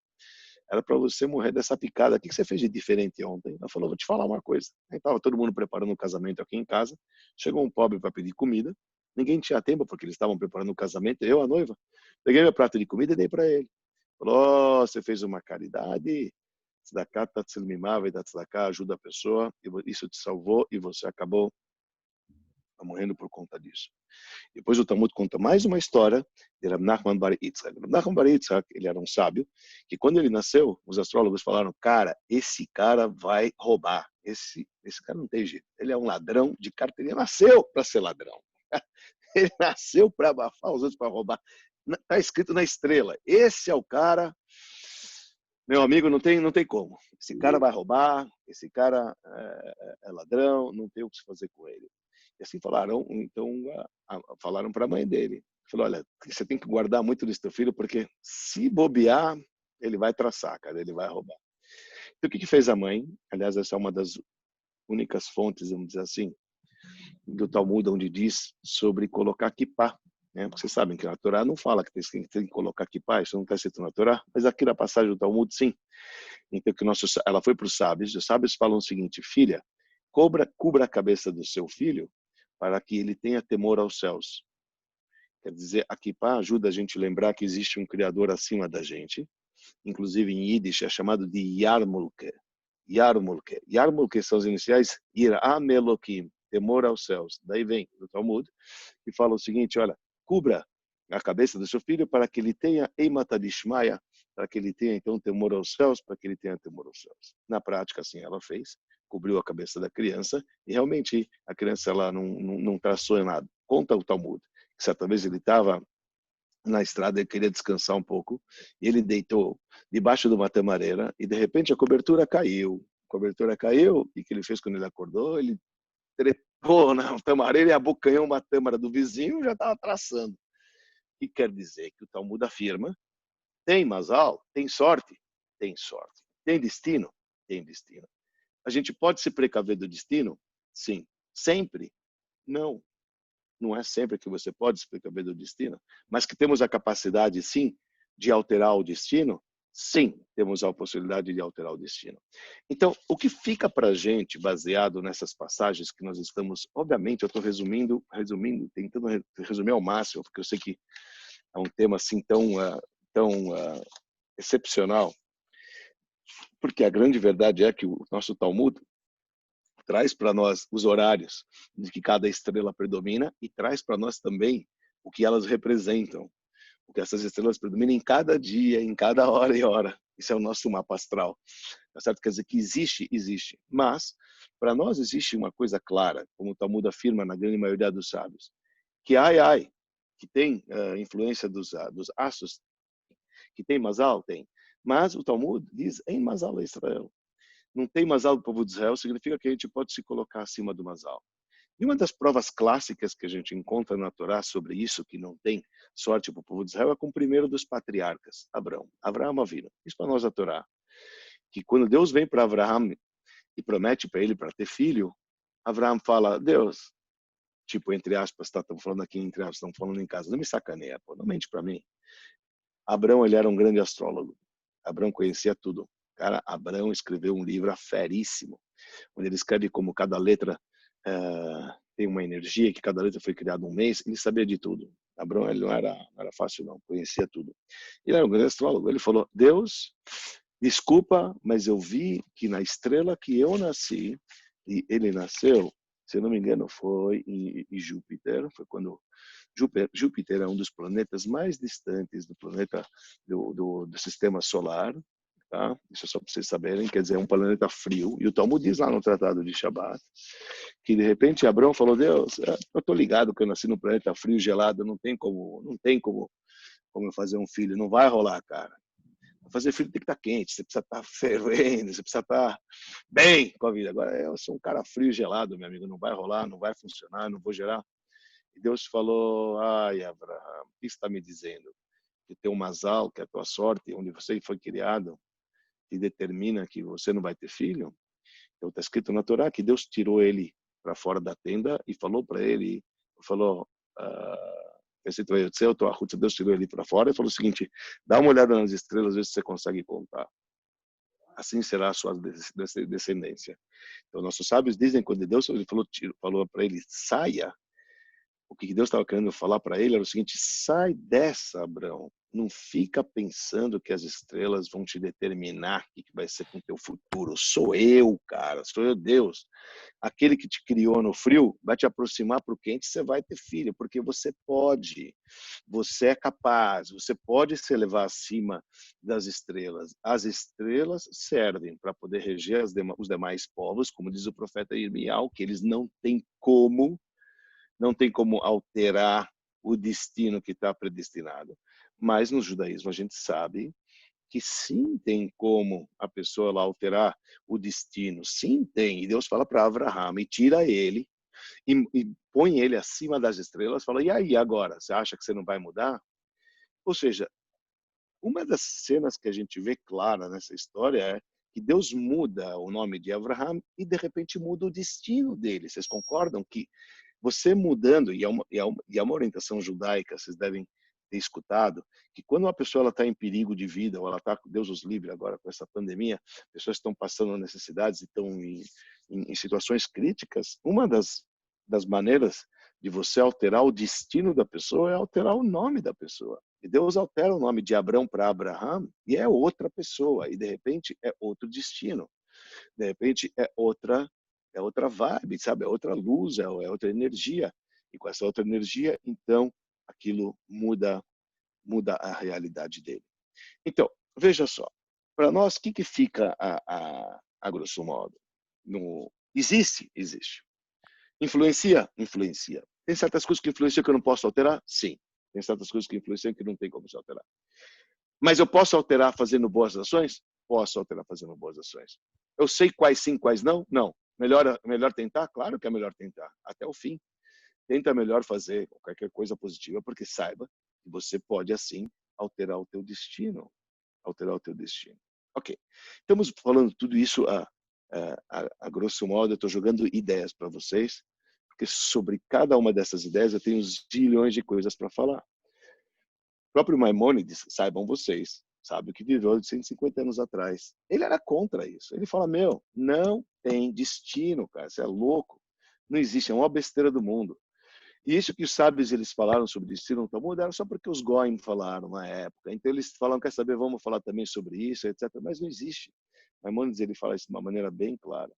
era para você morrer dessa picada. O que você fez de diferente ontem? Ela falou, vou te falar uma coisa. Aí estava todo mundo preparando o casamento aqui em casa, chegou um pobre para pedir comida, ninguém tinha tempo porque eles estavam preparando o casamento, eu, a noiva, peguei meu prato de comida e dei para ele. Falou, você fez uma caridade, tzedakah tatzil mimavet, tzedakah ajuda a pessoa, isso te salvou e você acabou morrendo por conta disso. Depois o Talmud conta mais uma história de Rav Nachman bar Yitzhak. Rav Nachman bar Yitzhak, ele era um sábio, que quando ele nasceu, os astrólogos falaram, cara, esse cara vai roubar. Esse cara não tem jeito. Ele é um ladrão de carteirinha. Nasceu para ser ladrão. Ele nasceu para abafar os outros, para roubar. Está escrito na estrela. Esse é o cara... Meu amigo, não tem como. Esse cara vai roubar, esse cara é ladrão, não tem o que se fazer com ele. E assim falaram, então falaram para a mãe dele. Falou, olha, você tem que guardar muito desse teu filho, porque se bobear, ele vai traçar, cara, ele vai roubar. Então o que fez a mãe? Aliás, essa é uma das únicas fontes, vamos dizer assim, do Talmud, onde diz sobre colocar kippá. Porque vocês sabem que na Torá não fala que tem que colocar kippá, isso não está escrito na Torá, mas aqui na passagem do Talmud, sim. Então ela foi para os sábios falam o seguinte, filha, cubra a cabeça do seu filho para que ele tenha temor aos céus. Quer dizer, a kippá ajuda a gente a lembrar que existe um Criador acima da gente, inclusive em Yiddish é chamado de Yarmulke. Yarmulke. Yarmulke são os iniciais Yir'am Elokim, temor aos céus. Daí vem o Talmud e fala o seguinte, olha, cubra a cabeça do seu filho para que ele tenha Eimatadishmaya, para que ele tenha então temor aos céus, para que ele tenha temor aos céus. Na prática, assim ela fez, cobriu a cabeça da criança e realmente a criança ela não traçou nada. Conta o Talmud que certa vez ele estava na estrada, ele queria descansar um pouco, e ele deitou debaixo de uma tamareira e de repente a cobertura caiu. A cobertura caiu e o que ele fez quando ele acordou? Ele Pô, não, tamareira e abocanhou uma tâmara do vizinho, já estava traçando. O que quer dizer? Que o Talmud afirma, tem mazal? Tem sorte? Tem sorte. Tem destino? Tem destino. A gente pode se precaver do destino? Sim. Sempre? Não. Não é sempre que você pode se precaver do destino, mas que temos a capacidade, sim, de alterar o destino? Sim, temos a possibilidade de alterar o destino. Então, o que fica para a gente, baseado nessas passagens que nós estamos, obviamente, eu estou resumindo, tentando resumir ao máximo, porque eu sei que é um tema assim tão excepcional, porque a grande verdade é que o nosso Talmud traz para nós os horários de que cada estrela predomina e traz para nós também o que elas representam, o que essas estrelas predominam em cada dia, em cada hora e hora. Isso é o nosso mapa astral. Tá certo? Quer dizer que existe. Mas, para nós existe uma coisa clara, como o Talmud afirma na grande maioria dos sábios, que que tem influência dos astros, que tem Mazal, tem. Mas o Talmud diz, em Mazal é Israel. Não tem Mazal do povo de Israel, significa que a gente pode se colocar acima do Mazal. E uma das provas clássicas que a gente encontra na Torá sobre isso, que não tem sorte para o povo de Israel, é com o primeiro dos patriarcas, Abraão Avinu. Isso para nós a Torá. Que quando Deus vem para Abraão e promete para ele para ter filho, Abraão fala, Deus, tipo, entre aspas, estamos falando aqui entre aspas, estamos falando em casa, não me sacaneia, pô, não mente para mim. Abraão, ele era um grande astrólogo. Abraão conhecia tudo. Cara, Abraão escreveu um livro aferíssimo, onde ele escreve como cada letra tem uma energia, que cada letra foi criada um mês, ele sabia de tudo. Abraão, ele não era fácil não, conhecia tudo. Ele era um grande astrólogo, ele falou, Deus, desculpa, mas eu vi que na estrela que eu nasci, e ele nasceu, se eu não me engano, foi em Júpiter, foi quando Júpiter é um dos planetas mais distantes do planeta do sistema solar, tá? Isso é só para vocês saberem, quer dizer, é um planeta frio. E o Talmud diz lá no Tratado de Shabat que de repente Abraão falou: Deus, eu tô ligado que eu nasci num planeta frio, gelado, não tem como eu fazer um filho, não vai rolar, cara. Para fazer filho tem que estar quente, você precisa estar fervendo, você precisa estar bem com a vida. Agora eu sou um cara frio, gelado, meu amigo, não vai rolar, não vai funcionar, não vou gerar. E Deus falou: ai, Abraão, o que está me dizendo? Que tem um mazal, que é a tua sorte, onde você foi criado, que determina que você não vai ter filho? Então está escrito na Torá que Deus tirou ele para fora da tenda e falou para ele, Deus tirou ele para fora e falou o seguinte: dá uma olhada nas estrelas, vê se você consegue contar. Assim será a sua descendência. Então nossos sábios dizem, quando Deus ele falou para ele, saia, o que Deus estava querendo falar para ele era o seguinte: sai dessa, Abraão. Não fica pensando que as estrelas vão te determinar o que vai ser com o teu futuro. Sou eu, cara. Sou eu, Deus. Aquele que te criou no frio vai te aproximar para o quente, você vai ter filho, porque você pode. Você é capaz. Você pode se elevar acima das estrelas. As estrelas servem para poder reger os demais povos, como diz o profeta Irmial, que eles não têm como alterar o destino que está predestinado. Mas no judaísmo a gente sabe que sim tem como a pessoa lá alterar o destino. Sim tem. E Deus fala para Abraão e tira ele e põe ele acima das estrelas, fala, e aí agora? Você acha que você não vai mudar? Ou seja, uma das cenas que a gente vê clara nessa história é que Deus muda o nome de Abraão e de repente muda o destino dele. Vocês concordam que você mudando, e é uma orientação judaica, vocês devem ter escutado, que quando uma pessoa está em perigo de vida, ou ela está, Deus os livre agora com essa pandemia, pessoas estão passando necessidades, estão em situações críticas, uma das maneiras de você alterar o destino da pessoa é alterar o nome da pessoa. E Deus altera o nome de Abrão para Abraham e é outra pessoa, e de repente é outro destino. De repente é outra vibe, sabe? É outra luz, é outra energia. E com essa outra energia, então, aquilo muda a realidade dele. Então, veja só. Para nós, o que fica a grosso modo? Existe. Influencia? Influencia. Tem certas coisas que influenciam que eu não posso alterar? Sim. Tem certas coisas que influenciam que não tem como se alterar. Mas eu posso alterar fazendo boas ações? Posso alterar fazendo boas ações. Eu sei quais sim, quais não? Não. Melhor tentar? Claro que é melhor tentar, até o fim. Tenta melhor fazer qualquer coisa positiva, porque saiba que você pode, assim, alterar o teu destino. Alterar o teu destino. Ok. Estamos falando tudo isso a grosso modo, eu estou jogando ideias para vocês, porque sobre cada uma dessas ideias eu tenho zilhões de coisas para falar. O próprio Maimônides, saibam vocês, sabe o que viveu de 150 anos atrás. Ele era contra isso. Ele fala, não tem destino, cara, você é louco. Não existe, é uma besteira do mundo. E isso que os sábios eles falaram sobre destino no Talmud era só porque os Goim falaram na época. Então eles falaram, quer saber, vamos falar também sobre isso, etc. Mas não existe. Maimônides ele fala isso de uma maneira bem clara.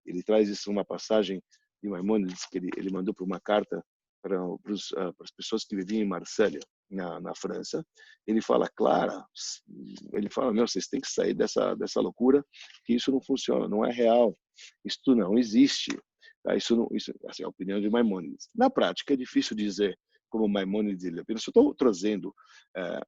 Ele traz isso numa passagem de Maimônides que ele mandou para uma carta para as pessoas que viviam em Marsella, na França. Ele fala, Clara, ele fala, vocês têm que sair dessa loucura, que isso não funciona, não é real, isto não existe. Tá? Isso assim, é a opinião de Maimônides. Na prática, é difícil dizer como Maimônides ele apenas. Eu estou trazendo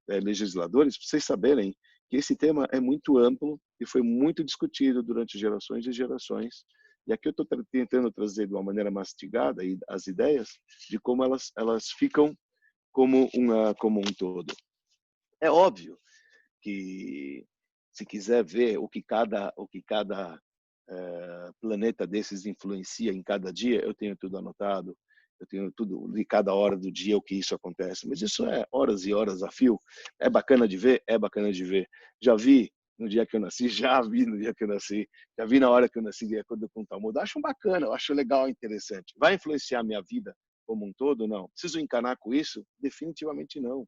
legisladores para vocês saberem que esse tema é muito amplo e foi muito discutido durante gerações e gerações. E aqui eu estou tentando trazer de uma maneira mastigada as ideias de como elas ficam como um todo. É óbvio que se quiser ver o que cada planeta desses influencia em cada dia, eu tenho tudo anotado, eu tenho tudo de cada hora do dia o que isso acontece, mas isso é horas e horas a fio. É bacana de ver? É bacana de ver. Já vi no dia que eu nasci, já vi no dia que eu nasci, já vi na hora que eu nasci de acordo com o Talmud. Acho bacana, eu acho legal, interessante. Vai influenciar a minha vida como um todo? Não. Preciso encanar com isso? Definitivamente não.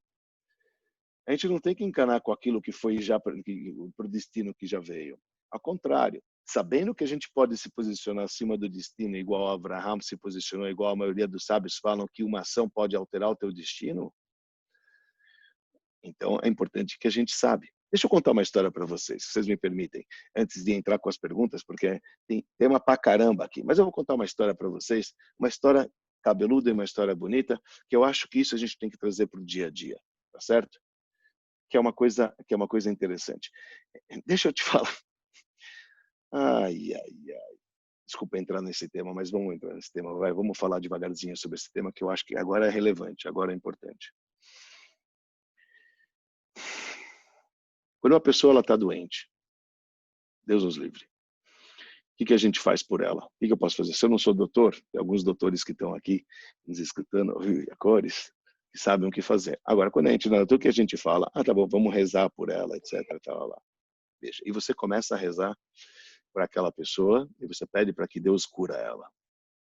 A gente não tem que encanar com aquilo que foi já para o destino que já veio. Ao contrário, sabendo que a gente pode se posicionar acima do destino, igual Abraham se posicionou, igual a maioria dos sábios falam que uma ação pode alterar o teu destino, então é importante que a gente sabe. Deixa eu contar uma história para vocês, se vocês me permitem, antes de entrar com as perguntas, porque tem tema pra caramba aqui. Mas eu vou contar uma história para vocês, uma história cabeluda e uma história bonita, que eu acho que isso a gente tem que trazer para o dia a dia, tá certo? Que é uma coisa interessante. Deixa eu te falar. Ai. Desculpa entrar nesse tema, mas vamos entrar nesse tema. Vamos falar devagarzinho sobre esse tema, que eu acho que agora é relevante, agora é importante. Quando uma pessoa está doente, Deus nos livre, o que a gente faz por ela? O que eu posso fazer? Se eu não sou doutor, tem alguns doutores que estão aqui nos escutando, a cores, que sabem o que fazer. Agora, quando a gente não é doutor, o que a gente fala? Tá bom, vamos rezar por ela, etc. Lá. Veja, e você começa a rezar para aquela pessoa e você pede para que Deus cura ela.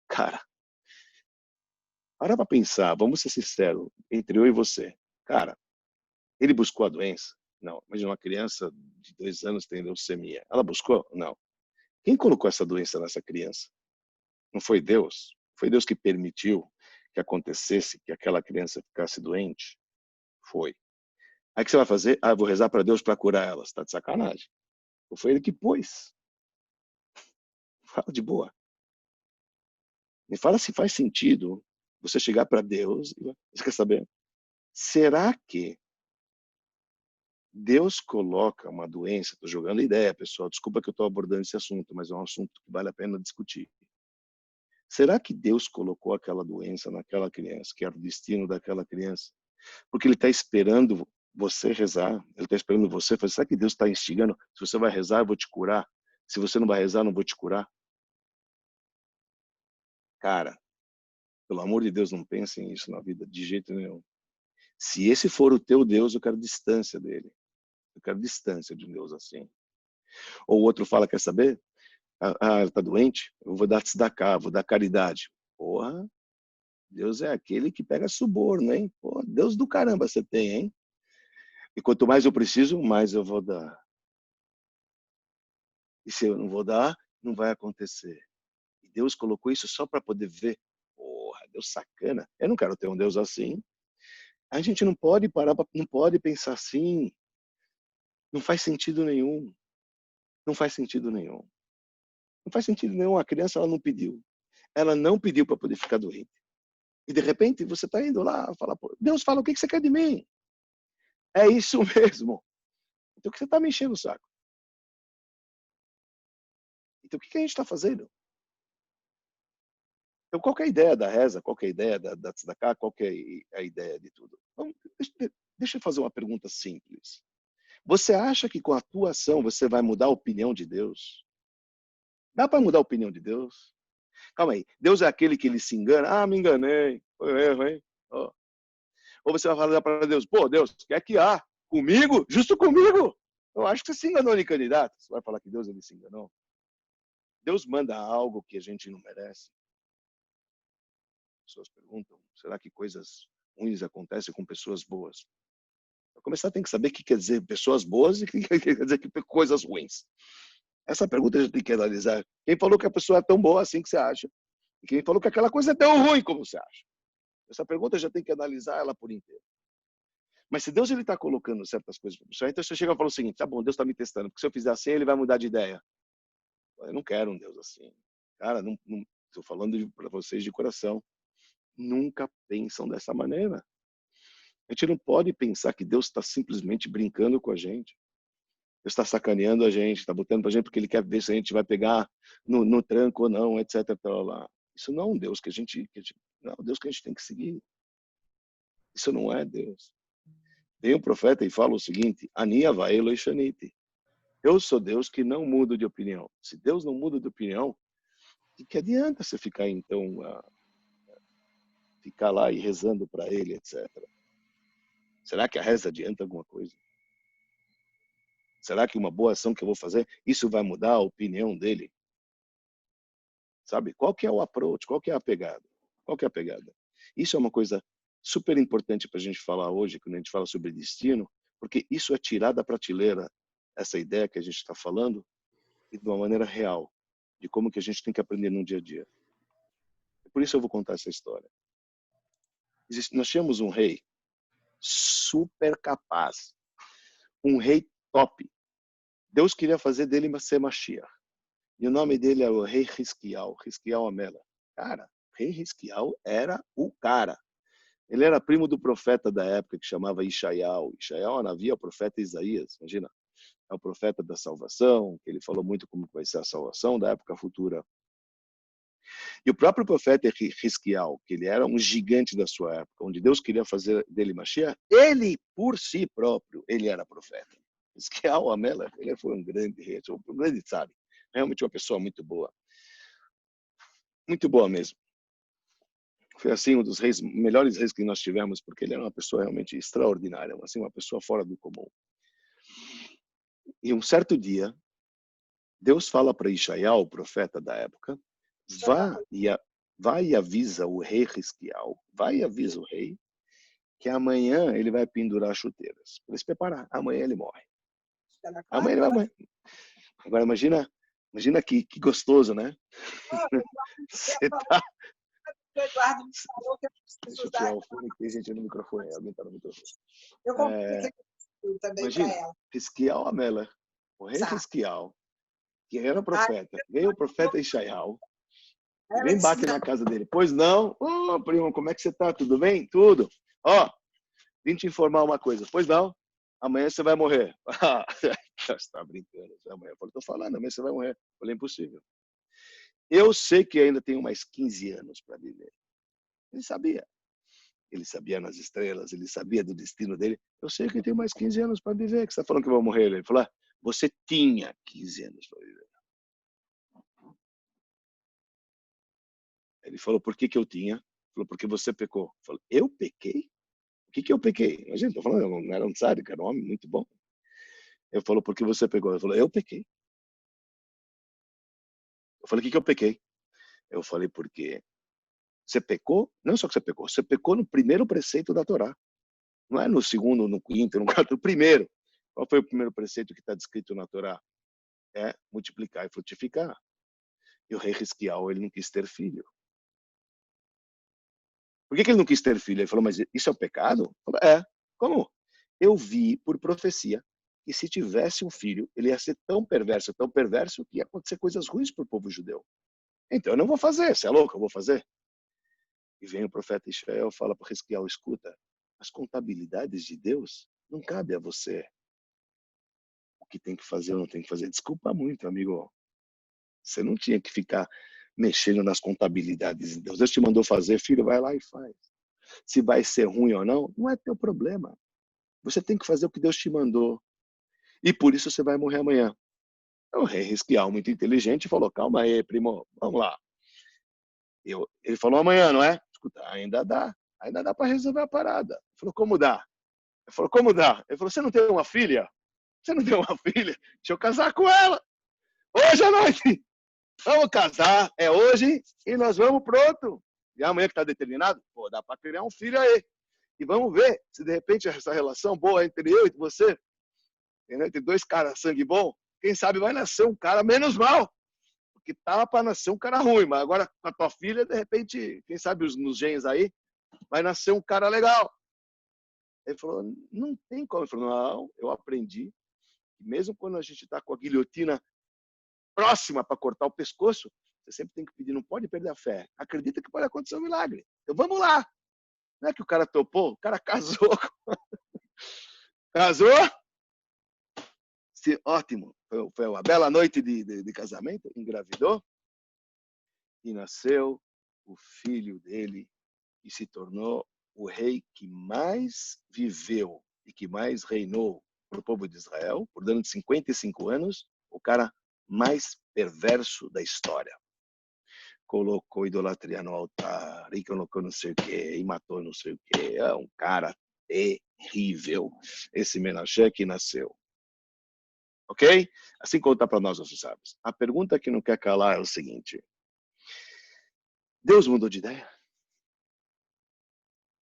Cara, para pensar, vamos ser sinceros, entre eu e você. Cara, ele buscou a doença? Não. Imagina uma criança de 2 anos tem leucemia. Ela buscou? Não. Quem colocou essa doença nessa criança? Não foi Deus? Foi Deus que permitiu que acontecesse, que aquela criança ficasse doente? Foi. Aí o que você vai fazer? Eu vou rezar para Deus para curar ela. Você está de sacanagem. Ou foi ele que pôs? Fala de boa. Me fala se faz sentido você chegar para Deus e você quer saber? Será que Deus coloca uma doença? Estou jogando ideia, pessoal. Desculpa que eu estou abordando esse assunto, mas é um assunto que vale a pena discutir. Será que Deus colocou aquela doença naquela criança, que era o destino daquela criança? Porque Ele está esperando você rezar, Ele está esperando você fazer. Será que Deus está instigando? Se você vai rezar, eu vou te curar. Se você não vai rezar, eu não vou te curar. Cara, pelo amor de Deus, não pensem nisso na vida, de jeito nenhum. Se esse for o teu Deus, eu quero distância dele. Eu quero distância de um Deus assim. Ou o outro fala, quer saber? Ela está doente? Eu vou dar tzedakah, vou dar caridade. Porra, Deus é aquele que pega suborno, hein? Pô, Deus do caramba você tem, hein? E quanto mais eu preciso, mais eu vou dar. E se eu não vou dar, não vai acontecer. E Deus colocou isso só para poder ver. Porra, Deus sacana. Eu não quero ter um Deus assim. A gente não pode parar, não pode pensar assim. Não faz sentido nenhum. Não faz sentido nenhum. Não faz sentido nenhum. A criança ela não pediu. Ela não pediu para poder ficar doente. E de repente você está indo lá falar, Deus fala, o que você quer de mim? É isso mesmo. Então o que você está me enchendo o saco? Então o que a gente está fazendo? Então, qual que é a ideia da reza? Qual que é a ideia da tzedakah? Qual que é a ideia de tudo? Então, deixa eu fazer uma pergunta simples. Você acha que com a tua ação você vai mudar a opinião de Deus? Dá para mudar a opinião de Deus? Calma aí. Deus é aquele que ele se engana? Ah, me enganei. Foi um erro, hein? Oh. Ou você vai falar para Deus, pô, Deus, quer que há? Comigo? Justo comigo? Eu acho que você se enganou de candidato. Você vai falar que Deus ele se enganou? Deus manda algo que a gente não merece? As pessoas perguntam, será que coisas ruins acontecem com pessoas boas? Para começar, tem que saber o que quer dizer pessoas boas e o que quer dizer coisas ruins. Essa pergunta a gente tem que analisar. Quem falou que a pessoa é tão boa assim que você acha? E quem falou que aquela coisa é tão ruim como você acha? Essa pergunta já tem que analisar ela por inteiro. Mas se Deus está colocando certas coisas para você, então você chega e fala o seguinte, tá bom, Deus está me testando, porque se eu fizer assim, ele vai mudar de ideia. Eu não quero um Deus assim. Cara, não estou falando para vocês de coração. Nunca pensam dessa maneira. A gente não pode pensar que Deus está simplesmente brincando com a gente. Deus está sacaneando a gente, está botando para a gente porque Ele quer ver se a gente vai pegar no tranco ou não, etc. Lá. Isso não é um Deus que a gente não é um Deus que a gente tem que seguir. Isso não é Deus. Vem um profeta e fala o seguinte, Ania vai Eloishanite. Eu sou Deus que não mudo de opinião. Se Deus não muda de opinião, que adianta você ficar então ficar lá e rezando para Ele, etc. Será que a reza adianta alguma coisa? Será que uma boa ação que eu vou fazer, isso vai mudar a opinião dele? Sabe? Qual que é o approach? Qual que é a pegada? Qual que é a pegada? Isso é uma coisa super importante para a gente falar hoje, quando a gente fala sobre destino, porque isso é tirar da prateleira essa ideia que a gente está falando e de uma maneira real, de como que a gente tem que aprender no dia a dia. Por isso eu vou contar essa história. Nós tínhamos um rei super capaz, um rei top. Deus queria fazer dele ser Mashiach. E o nome dele é o rei Hisquial Amela. Cara, o rei Hisquial era o cara. Ele era primo do profeta da época que chamava Ishaial. Ishaial havia o profeta Isaías, imagina. É o profeta da salvação, que ele falou muito como vai ser a salvação da época futura. E o próprio profeta Hisquial, que ele era um gigante da sua época, onde Deus queria fazer dele Mashiach, ele, por si próprio, ele era profeta. Hisquial Amela, ele foi um grande rei, um grande sábio. Realmente uma pessoa muito boa. Muito boa mesmo. Foi assim um dos reis, melhores reis que nós tivemos, porque ele era uma pessoa realmente extraordinária, assim, uma pessoa fora do comum. E um certo dia, Deus fala para Ishaial, o profeta da época, vai e avisa o rei Hisquial, vai e avisa o rei, que amanhã ele vai pendurar chuteiras. Para ele se preparar, amanhã ele morre. Amanhã ele vai morrer. Agora imagina que gostoso, né? Você tá... O Eduardo me falou que eu preciso Deixa eu tirar o fone, que tem gente no microfone. Alguém está no microfone. Eu comprei também para ela. Hisquial Amela, o rei Hisquial, que era profeta, veio o profeta Ishaial, vem bate na casa dele. Pois não? Ô, primo, como é que você tá? Tudo bem? Tudo. Ó, vim te informar uma coisa. Pois não? Amanhã você vai morrer. Você está brincando. Amanhã eu estou falando, amanhã você vai morrer. Eu falei, impossível. Eu sei que ainda tenho mais 15 anos para viver. Ele sabia. Ele sabia nas estrelas, ele sabia do destino dele. Eu sei que eu tenho mais 15 anos para viver. Que você está falando que eu vou morrer? Ele falou, você tinha 15 anos para viver. Ele falou, por que eu tinha? Ele falou, porque você pecou. Eu falei, eu pequei? O que eu pequei? Imagina, estou falando, eu não era um sádico, era um homem muito bom. Ele falou, por que você pegou? Ele falou, eu pequei. Eu falei, o que eu pequei? Eu falei, porque você pecou, não só que você pecou no primeiro preceito da Torá. Não é no segundo, no quinto, no quarto, no primeiro. Qual foi o primeiro preceito que está descrito na Torá? É multiplicar e frutificar. E o rei Hisquial, ele não quis ter filho. Por que ele não quis ter filho? Ele falou, mas isso é um pecado? Falei, como? Eu vi por profecia que se tivesse um filho, ele ia ser tão perverso, que ia acontecer coisas ruins para o povo judeu. Então eu não vou fazer, você é louco, eu vou fazer. E vem o profeta Israel, fala para Hisquial, escuta, as contabilidades de Deus não cabe a você. O que tem que fazer ou não tem que fazer. Desculpa muito, amigo. Você não tinha que ficar mexendo nas contabilidades de Deus. Deus te mandou fazer, filho, vai lá e faz. Se vai ser ruim ou não, não é teu problema. Você tem que fazer o que Deus te mandou. E por isso você vai morrer amanhã. O rei Hisquiel, muito inteligente, falou, calma aí, primo, vamos lá. Ele falou amanhã, não é? Escuta, ainda dá para resolver a parada. Ele falou, como dá? Ele falou, como dá? Ele falou, você não tem uma filha? Você não tem uma filha? Deixa eu casar com ela. Hoje à noite. Vamos casar, é hoje e nós vamos pronto. E amanhã que está determinado, pô, dá para criar um filho aí. E vamos ver se de repente essa relação boa entre eu e você, entre dois caras sangue bom, quem sabe vai nascer um cara menos mal. Porque tava para nascer um cara ruim, mas agora com a tua filha, de repente, quem sabe nos genes aí, vai nascer um cara legal. Ele falou, não tem como. Ele falou, não, eu aprendi que mesmo quando a gente está com a guilhotina próxima para cortar o pescoço, você sempre tem que pedir, não pode perder a fé. Acredita que pode acontecer um milagre. Então vamos lá. Não é que o cara topou, o cara casou. Casou? Ótimo. Foi uma bela noite de casamento, engravidou. E nasceu o filho dele, que se tornou o rei que mais viveu e que mais reinou para o povo de Israel, por durante 55 anos, o cara mais perverso da história. Colocou idolatria no altar, e colocou não sei o quê, e matou não sei o quê. É um cara terrível, esse Menaché que nasceu. Ok? Assim conta para nós, nossos sábios. A pergunta que não quer calar é o seguinte. Deus mudou de ideia?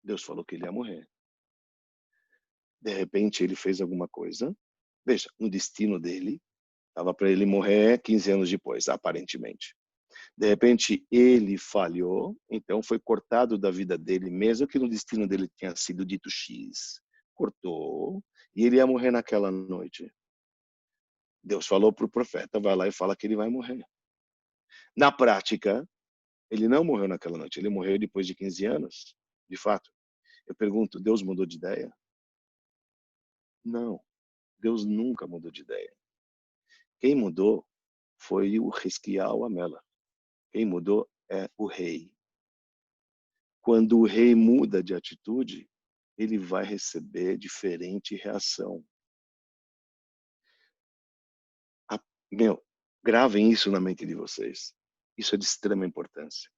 Deus falou que ele ia morrer. De repente, ele fez alguma coisa. Veja, no destino dele, estava para ele morrer 15 anos depois, aparentemente. De repente, ele falhou, então foi cortado da vida dele, mesmo que no destino dele tinha sido dito X. Cortou, e ele ia morrer naquela noite. Deus falou para o profeta, vai lá e fala que ele vai morrer. Na prática, ele não morreu naquela noite, ele morreu depois de 15 anos, de fato. Eu pergunto, Deus mudou de ideia? Não, Deus nunca mudou de ideia. Quem mudou foi o Hisquiel Amela. Quem mudou é o rei. Quando o rei muda de atitude, ele vai receber diferente reação. Gravem isso na mente de vocês. Isso é de extrema importância.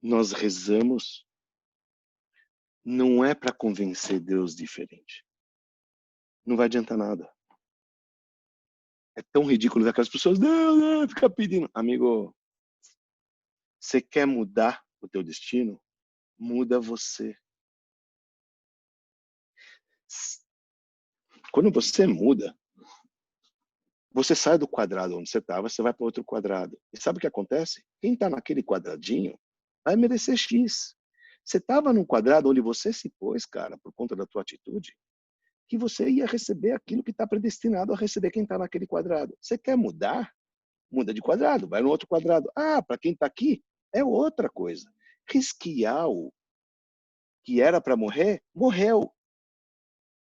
Nós rezamos não é para convencer Deus diferente. Não vai adiantar nada. É tão ridículo aquelas pessoas, não, fica pedindo. Amigo, você quer mudar o teu destino? Muda você. Quando você muda, você sai do quadrado onde você estava, você vai para outro quadrado. E sabe o que acontece? Quem está naquele quadradinho vai merecer X. Você estava num quadrado onde você se pôs, cara, por conta da tua atitude, que você ia receber aquilo que está predestinado a receber quem está naquele quadrado. Você quer mudar? Muda de quadrado, vai no outro quadrado. Ah, para quem está aqui, é outra coisa. Hisquiel, que era para morrer, morreu.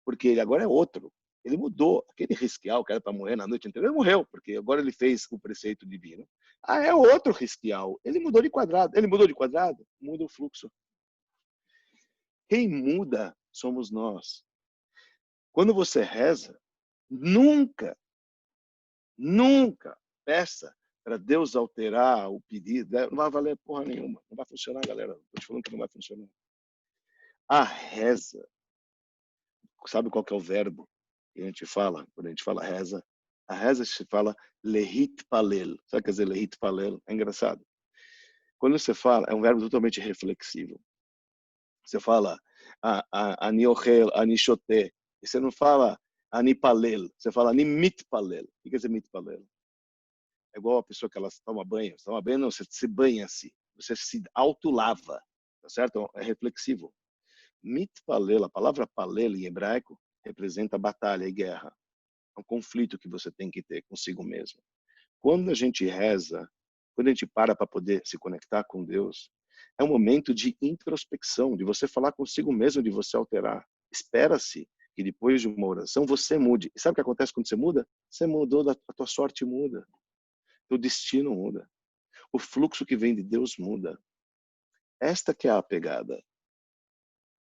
Porque ele agora é outro. Ele mudou. Aquele Hisquiel que era para morrer na noite inteira, ele morreu, porque agora ele fez o preceito divino. Ah, é outro Hisquiel. Ele mudou de quadrado. Ele mudou de quadrado, muda o fluxo. Quem muda somos nós. Quando você reza, nunca peça para Deus alterar o pedido. Não vai valer porra nenhuma. Não vai funcionar, galera. Estou te falando que não vai funcionar. A reza, sabe qual que é o verbo que a gente fala? Quando a gente fala reza, a reza se fala lehit palel. Sabe o que quer dizer lehit palel? É engraçado. Quando você fala, é um verbo totalmente reflexivo. Você fala aniochel, anishote. E você não fala anipalel. Você fala mitpalel. O que quer dizer mitpalel? É igual a pessoa que ela toma banho. Você toma banho, não, você se banha-se. Você se autolava. Tá certo? É reflexivo. Mitpalel, a palavra palel em hebraico, representa batalha e guerra. É um conflito que você tem que ter consigo mesmo. Quando a gente reza, quando a gente para poder se conectar com Deus, é um momento de introspecção, de você falar consigo mesmo, de você alterar. Espera-se que depois de uma oração você mude. E sabe o que acontece quando você muda? Você mudou, a tua sorte muda. Teu destino muda. O fluxo que vem de Deus muda. Esta que é a pegada.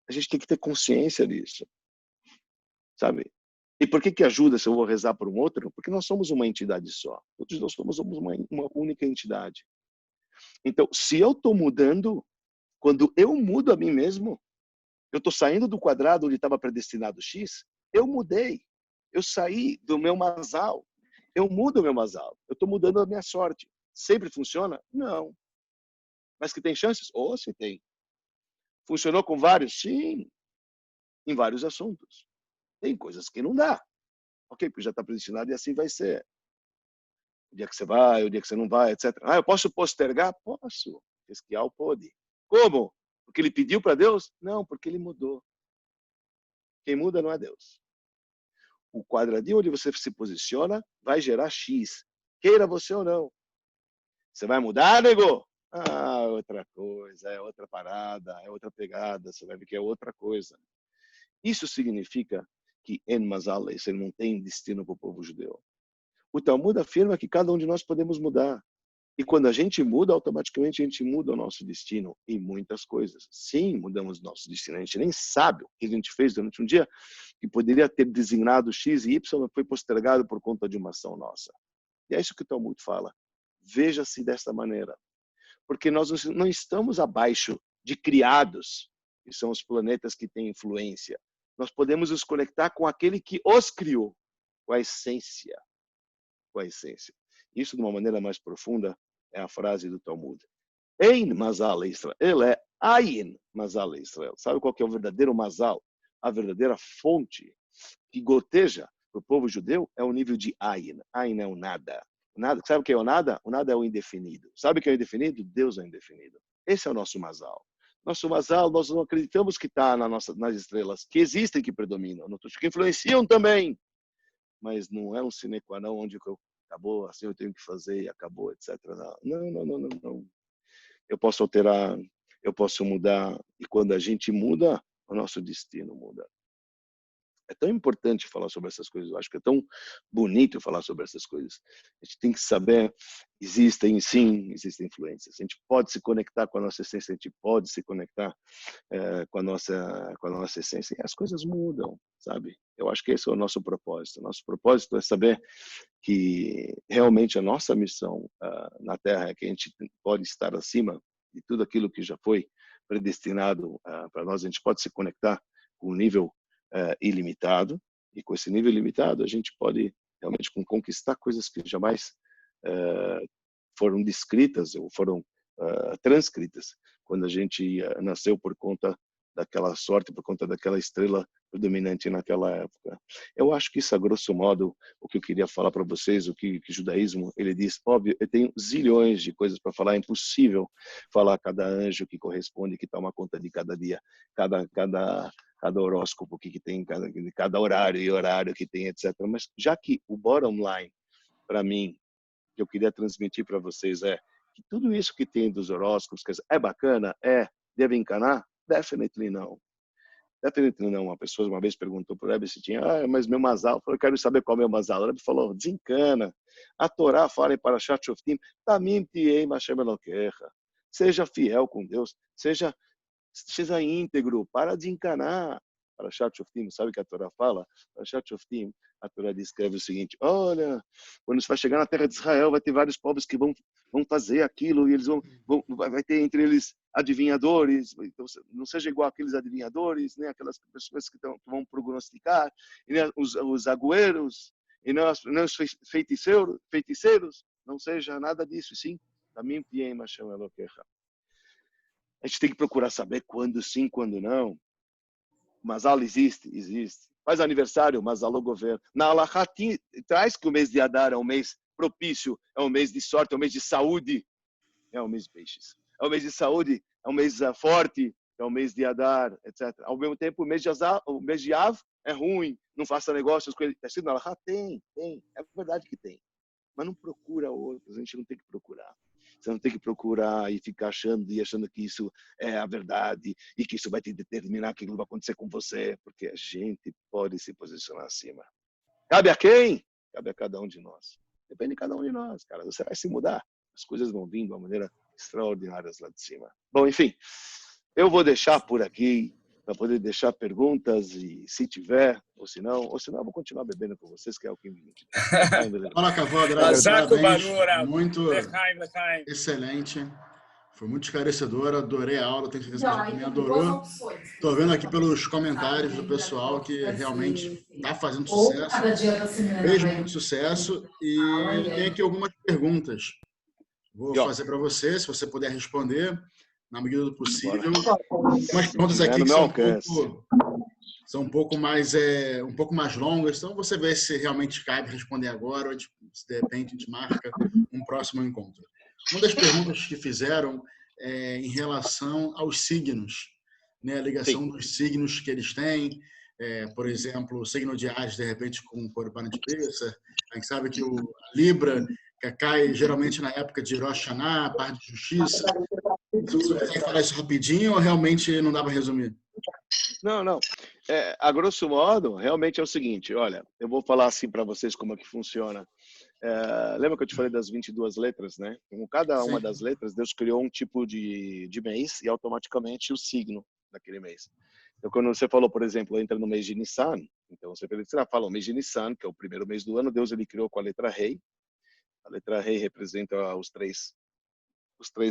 A gente tem que ter consciência disso. Sabe? E por que ajuda se eu vou rezar por um outro? Porque nós somos uma entidade só. Todos nós somos uma única entidade. Então, se eu estou mudando, quando eu mudo a mim mesmo, eu estou saindo do quadrado onde estava predestinado X, eu mudei. Eu saí do meu masal. Eu mudo o meu masal. Eu estou mudando a minha sorte. Sempre funciona? Não. Mas que tem chances? Oh, se tem. Funcionou com vários? Sim. Em vários assuntos. Tem coisas que não dá. Ok, porque já está predestinado e assim vai ser. O dia que você vai, o dia que você não vai, etc. Ah, eu posso postergar? Posso. Esquial pode. Como? Porque ele pediu para Deus? Não, porque ele mudou. Quem muda não é Deus. O quadradinho onde você se posiciona vai gerar X. Queira você ou não. Você vai mudar, nego? Ah, outra coisa, é outra parada, é outra pegada, você vai ver que é outra coisa. Isso significa que en Mazal, ele não tem destino para o povo judeu. O Talmud afirma que cada um de nós podemos mudar. E quando a gente muda, automaticamente a gente muda o nosso destino em muitas coisas. Sim, mudamos o nosso destino. A gente nem sabe o que a gente fez durante um dia que poderia ter designado X e Y, foi postergado por conta de uma ação nossa. E é isso que o Talmud fala. Veja-se desta maneira. Porque nós não estamos abaixo de criados, que são os planetas que têm influência. Nós podemos nos conectar com aquele que os criou, com a essência. Com a essência. Isso, de uma maneira mais profunda, é a frase do Talmud. Ein Mazal Israel. Ele é Ayin Mazal Israel. Sabe qual que é o verdadeiro Mazal? A verdadeira fonte que goteja para o povo judeu é o nível de Ayin. Ayin é o nada. Nada. Sabe o que é o nada? O nada é o indefinido. Sabe o que é o indefinido? Deus é o indefinido. Esse é o nosso Mazal. Nosso Mazal, nós não acreditamos que está nas estrelas, que existem, que predominam, que influenciam também. Mas não é um sine qua non onde acabou, assim eu tenho que fazer e acabou, etc. Não. Eu posso alterar, eu posso mudar. E quando a gente muda, o nosso destino muda. É tão importante falar sobre essas coisas. Eu acho que é tão bonito falar sobre essas coisas. A gente tem que saber, existem influências. A gente pode se conectar com a nossa essência, a gente pode se conectar com a nossa essência. E as coisas mudam, sabe? Eu acho que esse é o nosso propósito. O nosso propósito é saber que realmente a nossa missão na Terra é que a gente pode estar acima de tudo aquilo que já foi predestinado para nós. A gente pode se conectar com um nível ilimitado, e com esse nível ilimitado a gente pode realmente conquistar coisas que jamais foram descritas ou foram transcritas quando a gente nasceu por conta daquela sorte, por conta daquela estrela predominante naquela época. Eu acho que isso, a grosso modo, o que eu queria falar para vocês, o que o judaísmo, ele diz, óbvio, eu tenho zilhões de coisas para falar, é impossível falar cada anjo que corresponde, que toma conta de cada dia, cada horóscopo que tem, cada horário e horário que tem, etc. Mas já que o bottom line, para mim, que eu queria transmitir para vocês é que tudo isso que tem dos horóscopos, é bacana? Deve encanar? Definitely não. Definitely não. Uma pessoa uma vez perguntou para o Rebbe se tinha, mas meu mazal, eu quero saber qual é o meu mazal. O Rebbe falou, desencana. A Torá fala em Parashat Shoftim, Tamim Tiem Hashem Elokecha. Seja fiel com Deus, seja íntegro, para de encanar. Parashat Shoftim, sabe o que a Torá fala? Parashat Shoftim, a Torá descreve o seguinte, olha, quando você vai chegar na terra de Israel, vai ter vários povos que vão fazer aquilo, e eles vai ter entre eles adivinhadores, então não seja igual aqueles adivinhadores, nem aquelas pessoas que vão prognosticar, e nem os agüeros, e nem os feiticeiros, não seja nada disso, sim, Tamim Tiem Hashem Elokecha. A gente tem que procurar saber quando sim, quando não. Mazal existe. Faz aniversário, Mazal o governo. Na Alahá traz que o mês de Adar é um mês propício, é um mês de sorte, é um mês de saúde, é um mês de peixes. É um mês de saúde, é um mês forte, é um mês de Adar, etc. Ao mesmo tempo, o mês de Av é ruim, não faça negócios com ele. Está escrito na Alahá? Tem. É verdade que tem. Mas não procura outros, a gente não tem que procurar. Você não tem que procurar e ficar achando que isso é a verdade e que isso vai te determinar aquilo que vai acontecer com você, porque a gente pode se posicionar acima. Cabe a quem? Cabe a cada um de nós. Depende de cada um de nós, cara. Você vai se mudar. as coisas vão vindo de uma maneira extraordinária lá de cima. Bom, enfim, eu vou deixar por aqui para poder deixar perguntas e se tiver, ou se não eu vou continuar bebendo com vocês, que é o que me... Fala, Kavod, parabéns. Muito excelente. Foi muito esclarecedora, adorei a aula, tenho certeza que você também adorou. Estou vendo aqui pelos comentários do pessoal que realmente está fazendo sucesso, fez muito sucesso, e tem aqui algumas perguntas. Vou fazer para você, se você puder responder, na medida do possível. Umas perguntas aqui que são um pouco mais longas, então você vê se realmente cabe responder agora, ou se de repente a gente marca um próximo encontro. Uma das perguntas que fizeram é em relação aos signos, né? A ligação dos signos que eles têm, por exemplo, o signo de Áries, de repente, com o Corban de Pêssar. A gente sabe que o Libra cai geralmente na época de Rosh Hashanah, parte de justiça. Você consegue falar isso rapidinho ou realmente não dá para resumir? Não. A grosso modo, realmente é o seguinte, olha, eu vou falar assim para vocês como é que funciona. Lembra que eu te falei das 22 letras, né? Com cada uma das letras, Deus criou um tipo de mês e automaticamente o signo daquele mês. Então, quando você falou, por exemplo, entra no mês de Nissan, então você fala o mês de Nissan, que é o primeiro mês do ano, Deus ele criou com a letra Rei. A letra Rei representa os três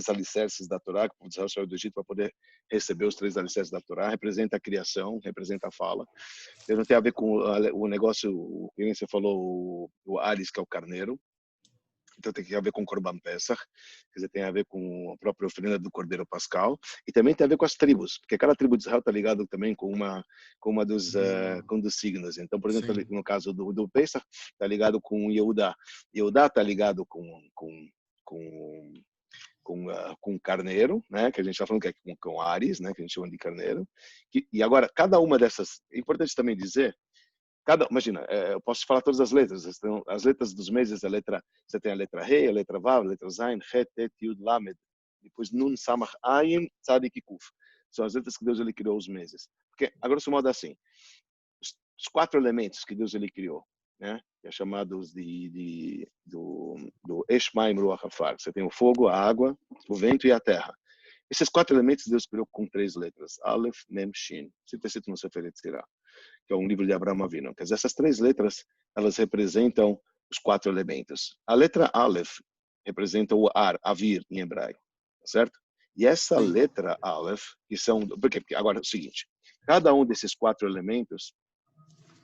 alicerces da Torá, que o Israel saiu do Egito para poder receber os 3 alicerces da Torá, representa a criação, representa a fala. Não tem a ver com o negócio, o que você falou, o Ares, que é o carneiro. Então tem a ver com o Corban Pessach, quer dizer, tem a ver com a própria oferenda do Cordeiro Pascal, e também tem a ver com as tribos, porque cada tribo de Israel está ligado também com uma dos signos. Então, por exemplo, no caso do Pessach, está ligado com Yehudá. Yehudá está ligado com carneiro, né, que a gente está falando que é com Ares, né, que a gente chama de carneiro. E agora, cada uma dessas, é importante também dizer, imagina, eu posso falar todas as letras. As letras dos meses, você tem a letra Rei, a letra Vav, a letra Zain, Het, Tet, Yud, Lamed, depois Nun, Samach, Ayin, Tzadik e Kuf. São as letras que Deus ele criou os meses. Porque, a grosso modo, assim, os 4 elementos que Deus ele criou, né, que é chamados do Eshmaim Ruach Hafar. Você tem o fogo, a água, o vento e a terra. Esses 4 elementos Deus criou com 3 letras, Aleph, Mem, Shin. Se está escrito no Sefer Yetzirah, que é um livro de Abraham Avinu. Quer dizer, essas 3 letras, elas representam os 4 elementos. A letra Aleph representa o ar, avir, em hebraico, certo? E essa letra Aleph, que são... Porque agora é o seguinte, cada um desses 4 elementos,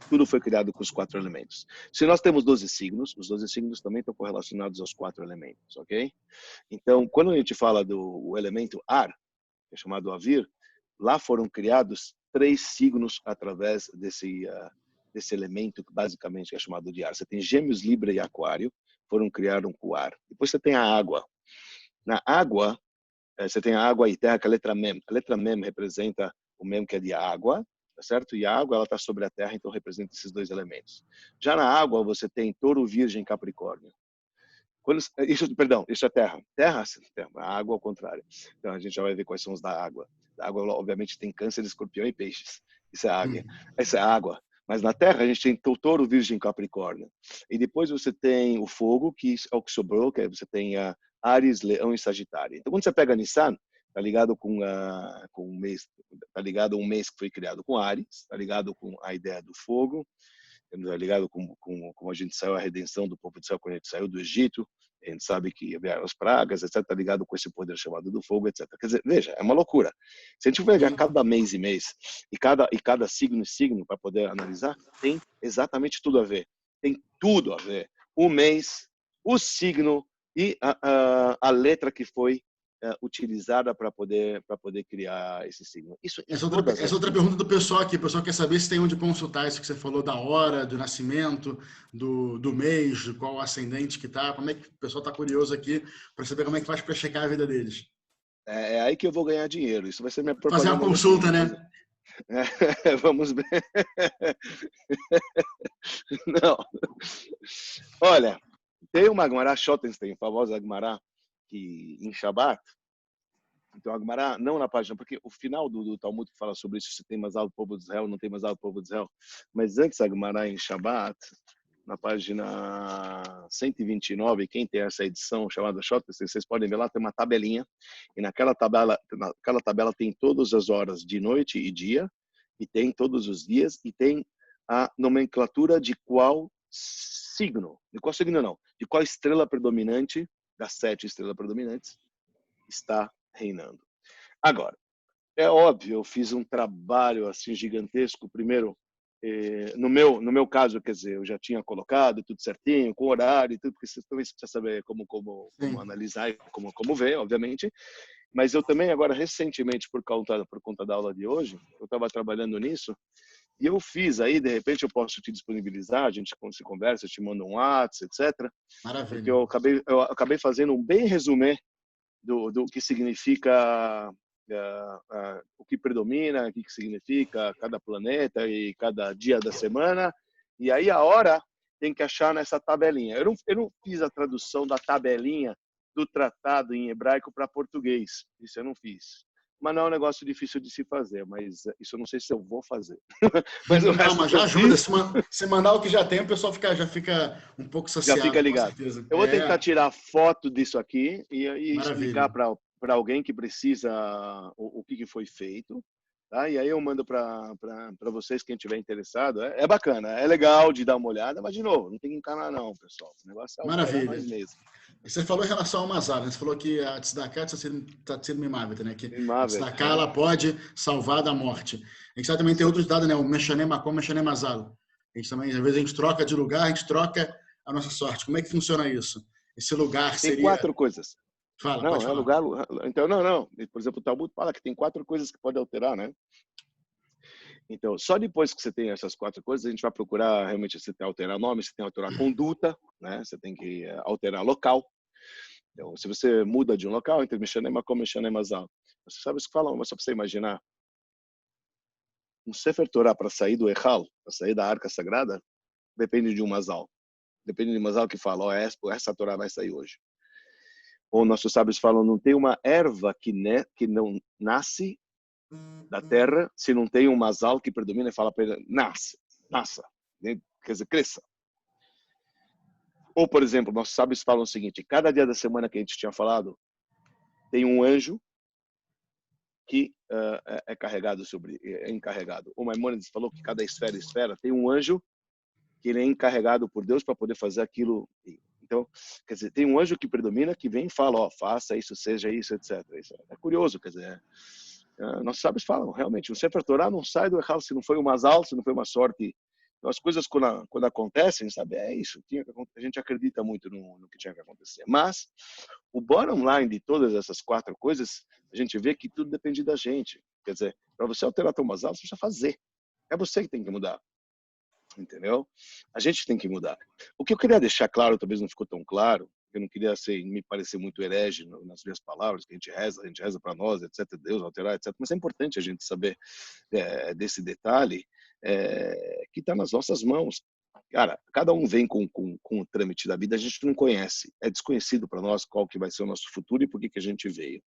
tudo foi criado com os 4 elementos. Se nós temos 12 signos, os 12 signos também estão correlacionados aos 4 elementos, ok? Então, quando a gente fala do elemento ar, que é chamado avir, lá foram criados 3 signos através desse elemento que basicamente é chamado de ar. Você tem Gêmeos, Libra e Aquário, foram criados com o ar. Depois você tem a água. Na água, você tem a água e terra, que é a letra Mem. A letra Mem representa o Mem, que é de água, tá certo? E a água, ela está sobre a terra, então representa esses 2 elementos. Já na água, você tem Touro, Virgem, Capricórnio. Isso é terra. Terra, a água ao contrário. Então a gente já vai ver quais são os da água. A água, obviamente, tem Câncer, Escorpião e Peixes. Isso é águia. Essa é a água. Mas na terra a gente tem Touro, Virgem, Capricórnio. E depois você tem o fogo, que é o que sobrou, que você tem Áries, Leão e Sagitário. Então quando você pega Nissan, tá ligado com um mês, tá ligado a um mês que foi criado com Áries, tá ligado com a ideia do fogo, tá ligado com a gente saiu, a redenção do povo de Israel quando a gente saiu do Egito, a gente sabe que vieram as pragas, etc., tá ligado com esse poder chamado do fogo, etc. Quer dizer, veja, é uma loucura. Se a gente for pegar cada mês e mês, e cada signo e signo para poder analisar, tem exatamente tudo a ver. Tem tudo a ver. O mês, o signo e a letra que foi utilizada para poder criar esse signo. Essa outra pergunta do pessoal aqui. O pessoal quer saber se tem onde consultar isso que você falou da hora, do nascimento, do mês, de qual ascendente que tá. Como é que o pessoal está curioso aqui para saber como é que faz para checar a vida deles? É aí que eu vou ganhar dinheiro. Isso vai ser minha propaganda. Fazer uma consulta, né? Vamos ver. Não. Olha, tem uma Gemara Schottenstein, famosa Gemara, que em Shabbat, então a Gemara, não na página, porque o final do Talmud que fala sobre isso, se tem mais alto povo de Israel, não tem mais alto povo de Israel, mas antes a Gemara em Shabbat, na página 129, quem tem essa edição chamada Shot, vocês podem ver lá, tem uma tabelinha, e naquela tabela tem todas as horas de noite e dia, e tem todos os dias, e tem a nomenclatura de qual signo não, de qual estrela predominante, das 7 estrelas predominantes, está reinando. Agora, é óbvio, eu fiz um trabalho assim gigantesco, primeiro, no meu caso, quer dizer, eu já tinha colocado tudo certinho, com horário e tudo, porque vocês também precisam saber como analisar e como ver, obviamente. Mas eu também, agora, recentemente, por conta da aula de hoje, eu estava trabalhando nisso, e eu fiz aí, de repente, eu posso te disponibilizar, a gente se conversa, eu te mando um WhatsApp, etc. Maravilha. Porque eu acabei fazendo um bem resumê do que significa o que predomina, o que significa cada planeta e cada dia da semana, e aí a hora tem que achar nessa tabelinha. Eu não fiz a tradução da tabelinha do tratado em hebraico para português, isso eu não fiz. Mas não é um negócio difícil de se fazer, mas isso eu não sei se eu vou fazer. Mas já ajuda, se mandar o que já tem, o pessoal já fica um pouco saciado. Já fica ligado. Com certeza. Eu vou tentar tirar foto disso aqui e Maravilha. explicar para alguém que precisa o que foi feito. Tá? E aí eu mando para vocês, quem estiver interessado. É bacana, é legal de dar uma olhada, mas, de novo, não tem que encanar não, pessoal. O negócio é maravilha. Mais mesmo. Você falou em relação ao Mazal, né? Você falou que a Tzedakah está sendo mimável, né? Que a Tzedakah ela pode salvar da morte. A gente também tem outros dados, né? O Meshané Makom, Meshané Mazal. A gente também, às vezes, a gente troca de lugar, a gente troca a nossa sorte. Como é que funciona isso? Esse lugar seria... Tem 4 coisas. Fala, não, pode falar. Lugar... Então, não. Por exemplo, o Talmud fala que tem 4 coisas que pode alterar, né? Então, só depois que você tem essas 4 coisas, a gente vai procurar realmente você tem que alterar nome, você tem que alterar conduta, né? Você tem que alterar local. Então, se você muda de um local, entre Meshané Makom e Meshané Mazal, você sabe o que falam, mas só para você imaginar, um Sefer Torah para sair do Echal, para sair da Arca Sagrada, depende de um Mazal. Depende de um Mazal que fala, essa Torah vai sair hoje. Ou nossos sábios falam, não tem uma erva que não nasce da terra, se não tem um Mazal que predomina e fala para ele, nasça, quer dizer, cresça. Ou, por exemplo, nossos sábios falam o seguinte, cada dia da semana que a gente tinha falado, tem um anjo que é encarregado. O Maimônides falou que cada esfera tem um anjo que ele é encarregado por Deus para poder fazer aquilo. Então, quer dizer, tem um anjo que predomina, que vem e fala, faça isso, seja isso, etc. Isso é curioso, quer dizer, nossos sábios falam, realmente, o Sefer Torah não sai do Echal se não foi um mazal, se não foi uma sorte. Então, as coisas, quando acontecem, sabe, é isso. A gente acredita muito no que tinha que acontecer. Mas, o bottom line de todas essas 4 coisas, a gente vê que tudo depende da gente. Quer dizer, para você alterar teu mazal, você precisa fazer. É você que tem que mudar. Entendeu? A gente tem que mudar. O que eu queria deixar claro, talvez não ficou tão claro, eu não queria me parecer muito herege nas minhas palavras, que a gente reza para nós, etc., Deus alterar, etc., mas é importante a gente saber desse detalhe que está nas nossas mãos. Cara, cada um vem com o trâmite da vida, a gente não conhece, é desconhecido para nós qual que vai ser o nosso futuro e por que a gente veio.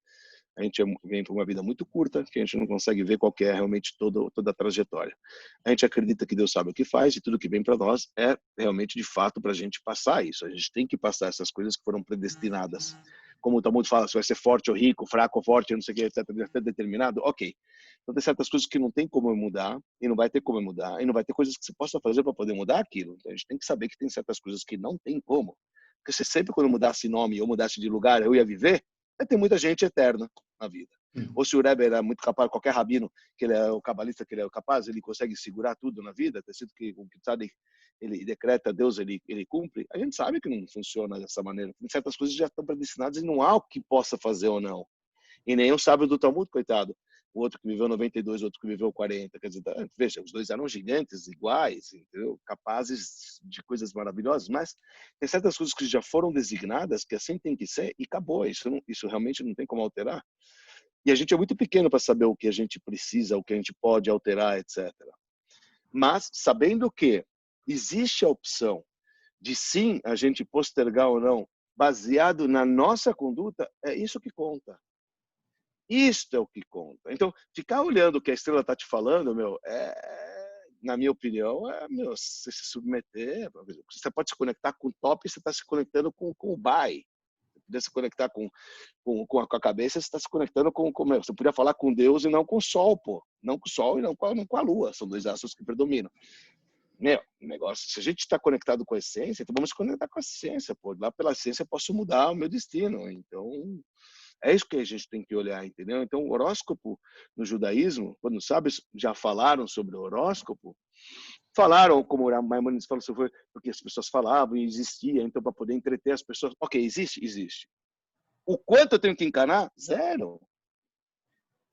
A gente vem para uma vida muito curta, que a gente não consegue ver qual que é realmente toda a trajetória. A gente acredita que Deus sabe o que faz e tudo que vem para nós é realmente, de fato, para a gente passar isso. A gente tem que passar essas coisas que foram predestinadas. Como o Talmud fala, se vai ser forte ou rico, fraco ou forte, não sei o que, etc., determinado, ok. Então tem certas coisas que não tem como mudar, e não vai ter como mudar, e não vai ter coisas que você possa fazer para poder mudar aquilo. Então a gente tem que saber que tem certas coisas que não tem como. Porque você sempre, quando mudasse nome ou mudasse de lugar, eu ia viver, tem muita gente eterna na vida. Ou se o Rebbe era muito capaz, qualquer rabino, que ele é o cabalista, que ele é capaz, ele consegue segurar tudo na vida, ter sido que o que sabe, ele decreta, Deus ele cumpre, a gente sabe que não funciona dessa maneira. Tem certas coisas já estão predestinadas e não há o que possa fazer ou não. E nem o sábio do Talmud, coitado. O outro que viveu 92, o outro que viveu 40. Quer dizer, veja, os dois eram gigantes, iguais, entendeu? Capazes de coisas maravilhosas, mas tem certas coisas que já foram designadas, que assim tem que ser, e acabou. Isso realmente não tem como alterar. E a gente é muito pequeno para saber o que a gente precisa, o que a gente pode alterar, etc. Mas, sabendo que existe a opção de sim a gente postergar ou não, baseado na nossa conduta, é isso que conta. Isto é o que conta. Então, ficar olhando o que a estrela está te falando, na minha opinião, você se submeter. Você pode se conectar com o top, você está se conectando com o buy. Você podia se conectar com a cabeça, você está se conectando com... Você podia falar com Deus e não com o Sol, pô. Não com o Sol e não com a Lua. São dois astros que predominam. Negócio, se a gente está conectado com a essência, então vamos se conectar com a essência, pô. Lá pela essência eu posso mudar o meu destino. Então, é isso que a gente tem que olhar, entendeu? Então, o horóscopo no judaísmo, quando os sábios já falaram sobre o horóscopo, falaram, como o Maimonides falou, porque as pessoas falavam e existia, então para poder entreter as pessoas. Ok, existe? Existe. O quanto eu tenho que encanar? Zero.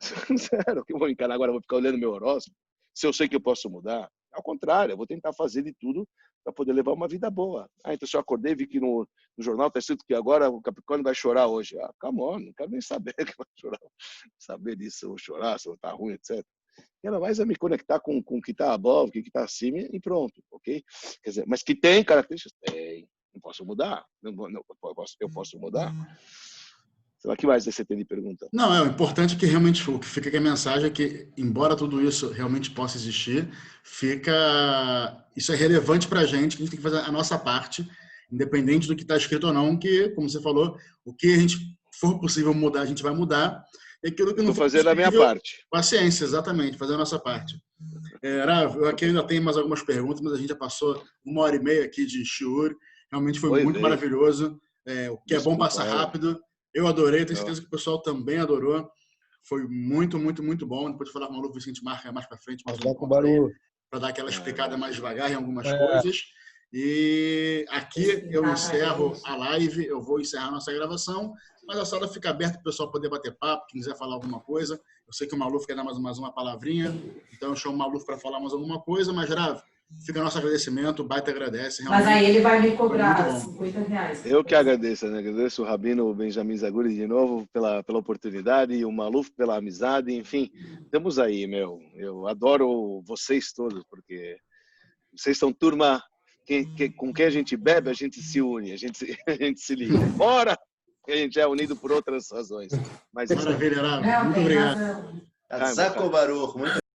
Zero. Que eu vou encanar agora, vou ficar olhando meu horóscopo, se eu sei que eu posso mudar. Ao contrário, eu vou tentar fazer de tudo para poder levar uma vida boa. Então, se eu acordei, vi que no jornal está escrito que agora o Capricórnio vai chorar hoje. Come on, não quero nem saber que vai chorar. Saber disso, se eu vou chorar, se eu tá ruim, etc. Quero mais é me conectar com o que está above, o que está acima e pronto, ok? Quer dizer, mas que tem características? Tem. Não posso mudar. Eu posso mudar. Sei lá, o que mais você tem de pergunta? Não, o importante é que realmente o que fica aqui a mensagem é que, embora tudo isso realmente possa existir, isso é relevante para a gente tem que fazer a nossa parte, independente do que está escrito ou não, que, como você falou, o que a gente for possível mudar, a gente vai mudar, e aquilo que não for possível, a minha parte. Com a ciência, exatamente, fazer a nossa parte. Eu aqui ainda tenho mais algumas perguntas, mas a gente já passou 1h30 aqui de shiur, realmente foi muito maravilhoso, o que é bom passar rápido. Eu adorei, tenho certeza que o pessoal também adorou. Foi muito, muito, muito bom. Depois de falar com o Malu, o Vicente marca mais para frente, para dar aquela explicada mais devagar em algumas coisas. E aqui eu encerro a live, eu vou encerrar a nossa gravação, mas a sala fica aberta para o pessoal poder bater papo, quem quiser falar alguma coisa. Eu sei que o Maluf quer dar mais uma palavrinha, então eu chamo o Maluf para falar mais alguma coisa, mas, Rav, fica nosso agradecimento, o Baita agradece. Mas aí ele vai me cobrar R$50. Eu que agradeço, né? Agradeço o Rabino Benjamin Zaguri de novo pela oportunidade e o Maluf pela amizade, enfim, estamos aí, meu. Eu adoro vocês todos, porque vocês são turma com quem a gente bebe, a gente se une, a gente se liga. Fora que a gente é unido por outras razões. Mas maravilha, Rav. Muito obrigado. Zaco Baruch, muito